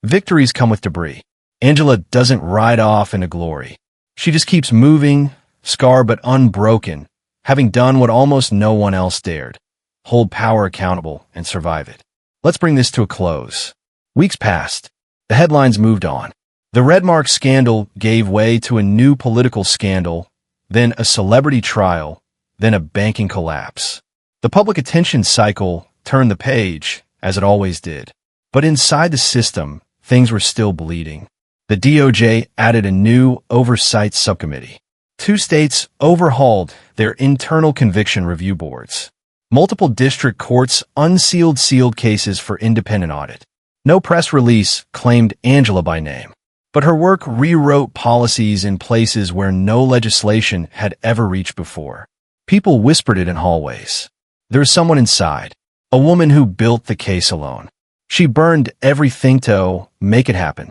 Victories come with debris. Angela doesn't ride off into glory. She just keeps moving, scarred but unbroken, having done what almost no one else dared. Hold power accountable and survive it. Let's bring this to a close. Weeks passed. The headlines moved on. The Redmark scandal gave way to a new political scandal, then a celebrity trial, then a banking collapse. The public attention cycle turned the page, as it always did. But inside the system, things were still bleeding. The DOJ added a new oversight subcommittee. 2 states overhauled their internal conviction review boards. Multiple district courts unsealed sealed cases for independent audit. No press release claimed Angela by name, But her work rewrote policies in places where no legislation had ever reached before. People whispered it in hallways. There was someone inside, a woman who built the case alone. She burned everything to make it happen.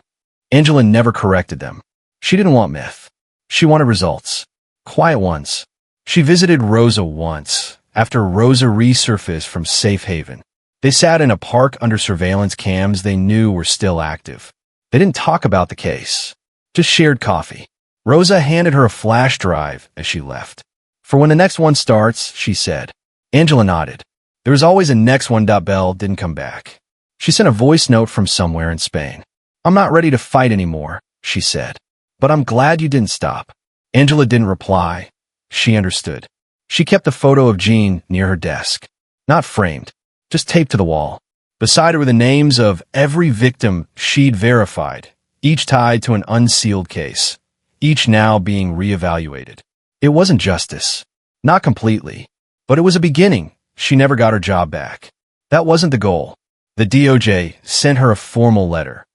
Angela never corrected them. She didn't want myth. She wanted results. Quiet ones. She visited Rosa once, after Rosa resurfaced from safe haven. They sat in a park under surveillance cams they knew were still active. They didn't talk about the case, just shared coffee. Rosa handed her a flash drive as she left. For when the next one starts, she said. Angela nodded. There was always a next one. Bell didn't come back. She sent a voice note from somewhere in Spain. I'm not ready to fight anymore, she said. But I'm glad you didn't stop. Angela didn't reply. She understood. She kept a photo of Jean near her desk. Not framed, just taped to the wall. Beside her were the names of every victim she'd verified, each tied to an unsealed case, each now being reevaluated. It wasn't justice. Not completely. But it was a beginning. She never got her job back. That wasn't the goal. The DOJ sent her a formal letter.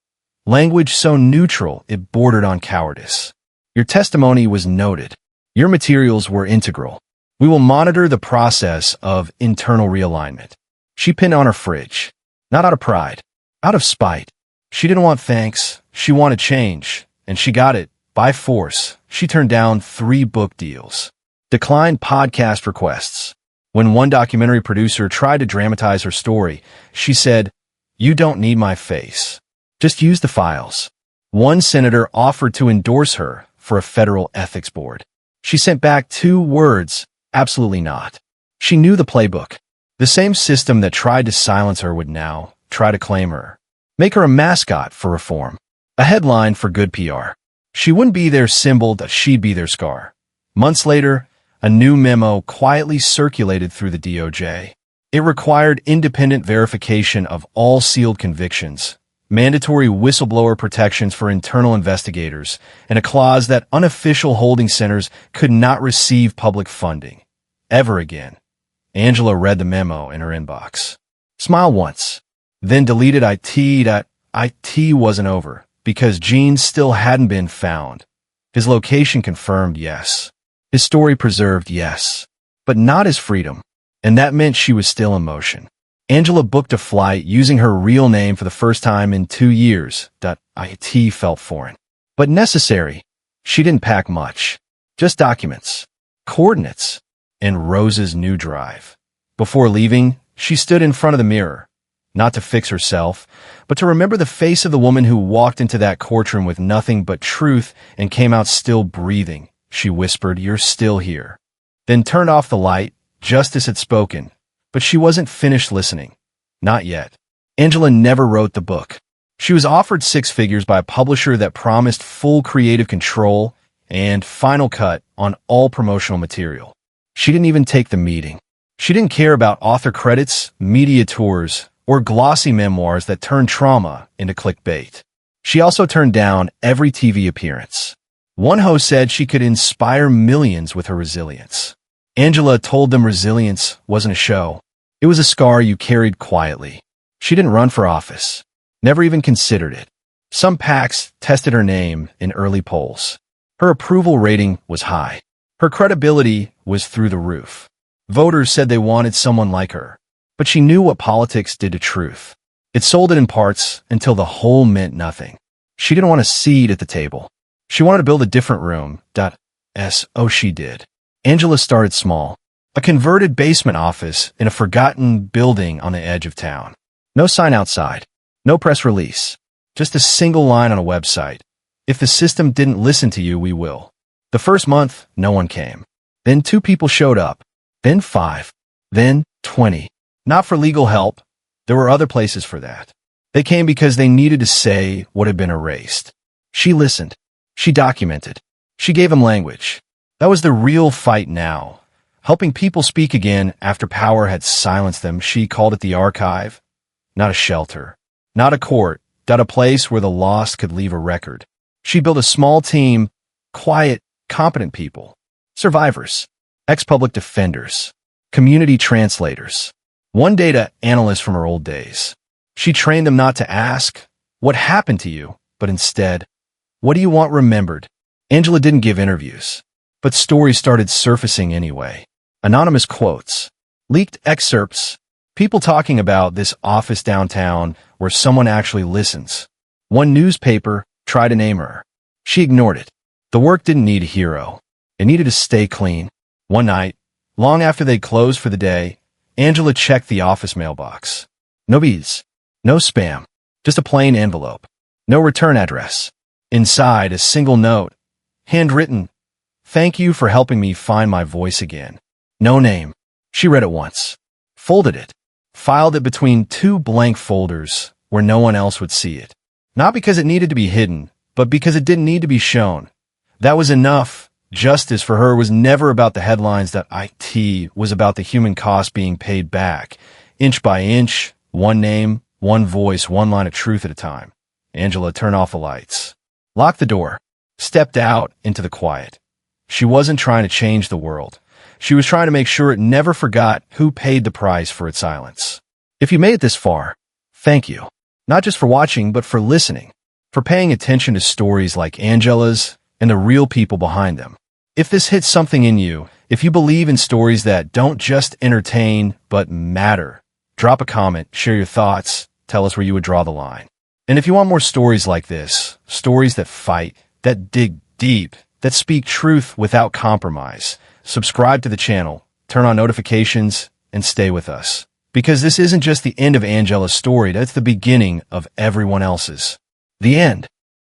Language so neutral it bordered on cowardice. Your testimony was noted. Your materials were integral. We will monitor the process of internal realignment. She pinned on her fridge. Not out of pride, out of spite. She didn't want thanks. She wanted change, and she got it by force. She turned down 3 book deals, declined podcast requests. When one documentary producer tried to dramatize her story, she said, "You don't need my face. Just use the files." One senator offered to endorse her for a federal ethics board. She sent back 2 words, absolutely not. She knew the playbook. The same system that tried to silence her would now try to claim her, make her a mascot for reform, a headline for good PR. She wouldn't be their symbol, that she'd be their scar. Months later, a new memo quietly circulated through the DOJ. It required independent verification of all sealed convictions, mandatory whistleblower protections for internal investigators, and a clause that unofficial holding centers could not receive public funding. Ever again. Angela read the memo in her inbox. Smiled once, then deleted it. That it wasn't over, because Jean still hadn't been found. His location confirmed, yes. His story preserved, yes. But not his freedom. And that meant she was still in motion. Angela booked a flight using her real name for the first time in 2 years. It felt foreign, but necessary. She didn't pack much. Just documents, coordinates, and Rose's new drive. Before leaving, she stood in front of the mirror, not to fix herself, but to remember the face of the woman who walked into that courtroom with nothing but truth and came out still breathing. She whispered, "You're still here." Then turned off the light. Justice had spoken, but she wasn't finished listening. Not yet. Angela never wrote the book. She was offered 6 figures by a publisher that promised full creative control and final cut on all promotional material. She didn't even take the meeting. She didn't care about author credits, media tours, or glossy memoirs that turned trauma into clickbait. She also turned down every TV appearance. One host said she could inspire millions with her resilience. Angela told them resilience wasn't a show. It was a scar you carried quietly. She didn't run for office. Never even considered it. Some PACs tested her name in early polls. Her approval rating was high. Her credibility was through the roof. Voters said they wanted someone like her. But she knew what politics did to truth. It sold it in parts until the whole meant nothing. She didn't want a seat at the table. She wanted to build a different room. She did. Angela started small. A converted basement office in a forgotten building on the edge of town. No sign outside. No press release. Just a single line on a website. If the system didn't listen to you, we will. The first month, no one came. Then 2 people showed up. Then 5. Then 20. Not for legal help. There were other places for that. They came because they needed to say what had been erased. She listened. She documented. She gave them language. That was the real fight now. Helping people speak again after power had silenced them. She called it the archive. Not a shelter. Not a court. A place where the lost could leave a record. She built a small team, quiet, competent people. Survivors. Ex-public defenders. Community translators. One data analyst from her old days. She trained them not to ask, "What happened to you?" but instead, What do you want remembered? Angela didn't give interviews, but stories started surfacing anyway. Anonymous quotes, leaked excerpts, people talking about this office downtown where someone actually listens. One newspaper tried to name her. She ignored it. The work didn't need a hero. It needed to stay clean. One night, long after they closed for the day, Angela checked the office mailbox. No bees, no spam, just a plain envelope. No return address. Inside, a single note, handwritten, "Thank you for helping me find my voice again." No name. She read it once, folded it, filed it between two blank folders where no one else would see it. Not because it needed to be hidden, but because it didn't need to be shown. That was enough. Justice for her was never about the headlines. That it was about the human cost being paid back, inch by inch, one name, one voice, one line of truth at a time. Angela turned off the lights, locked the door, stepped out into the quiet. She wasn't trying to change the world. She was trying to make sure it never forgot who paid the price for its silence. If you made it this far, thank you. Not just for watching, but for listening, for paying attention to stories like Angela's and the real people behind them. If this hits something in you, if you believe in stories that don't just entertain, but matter, drop a comment, share your thoughts, tell us where you would draw the line. And if you want more stories like this, stories that fight, that dig deep, that speak truth without compromise, subscribe to the channel, turn on notifications, and stay with us. Because this isn't just the end of Angela's story, that's the beginning of everyone else's. The end.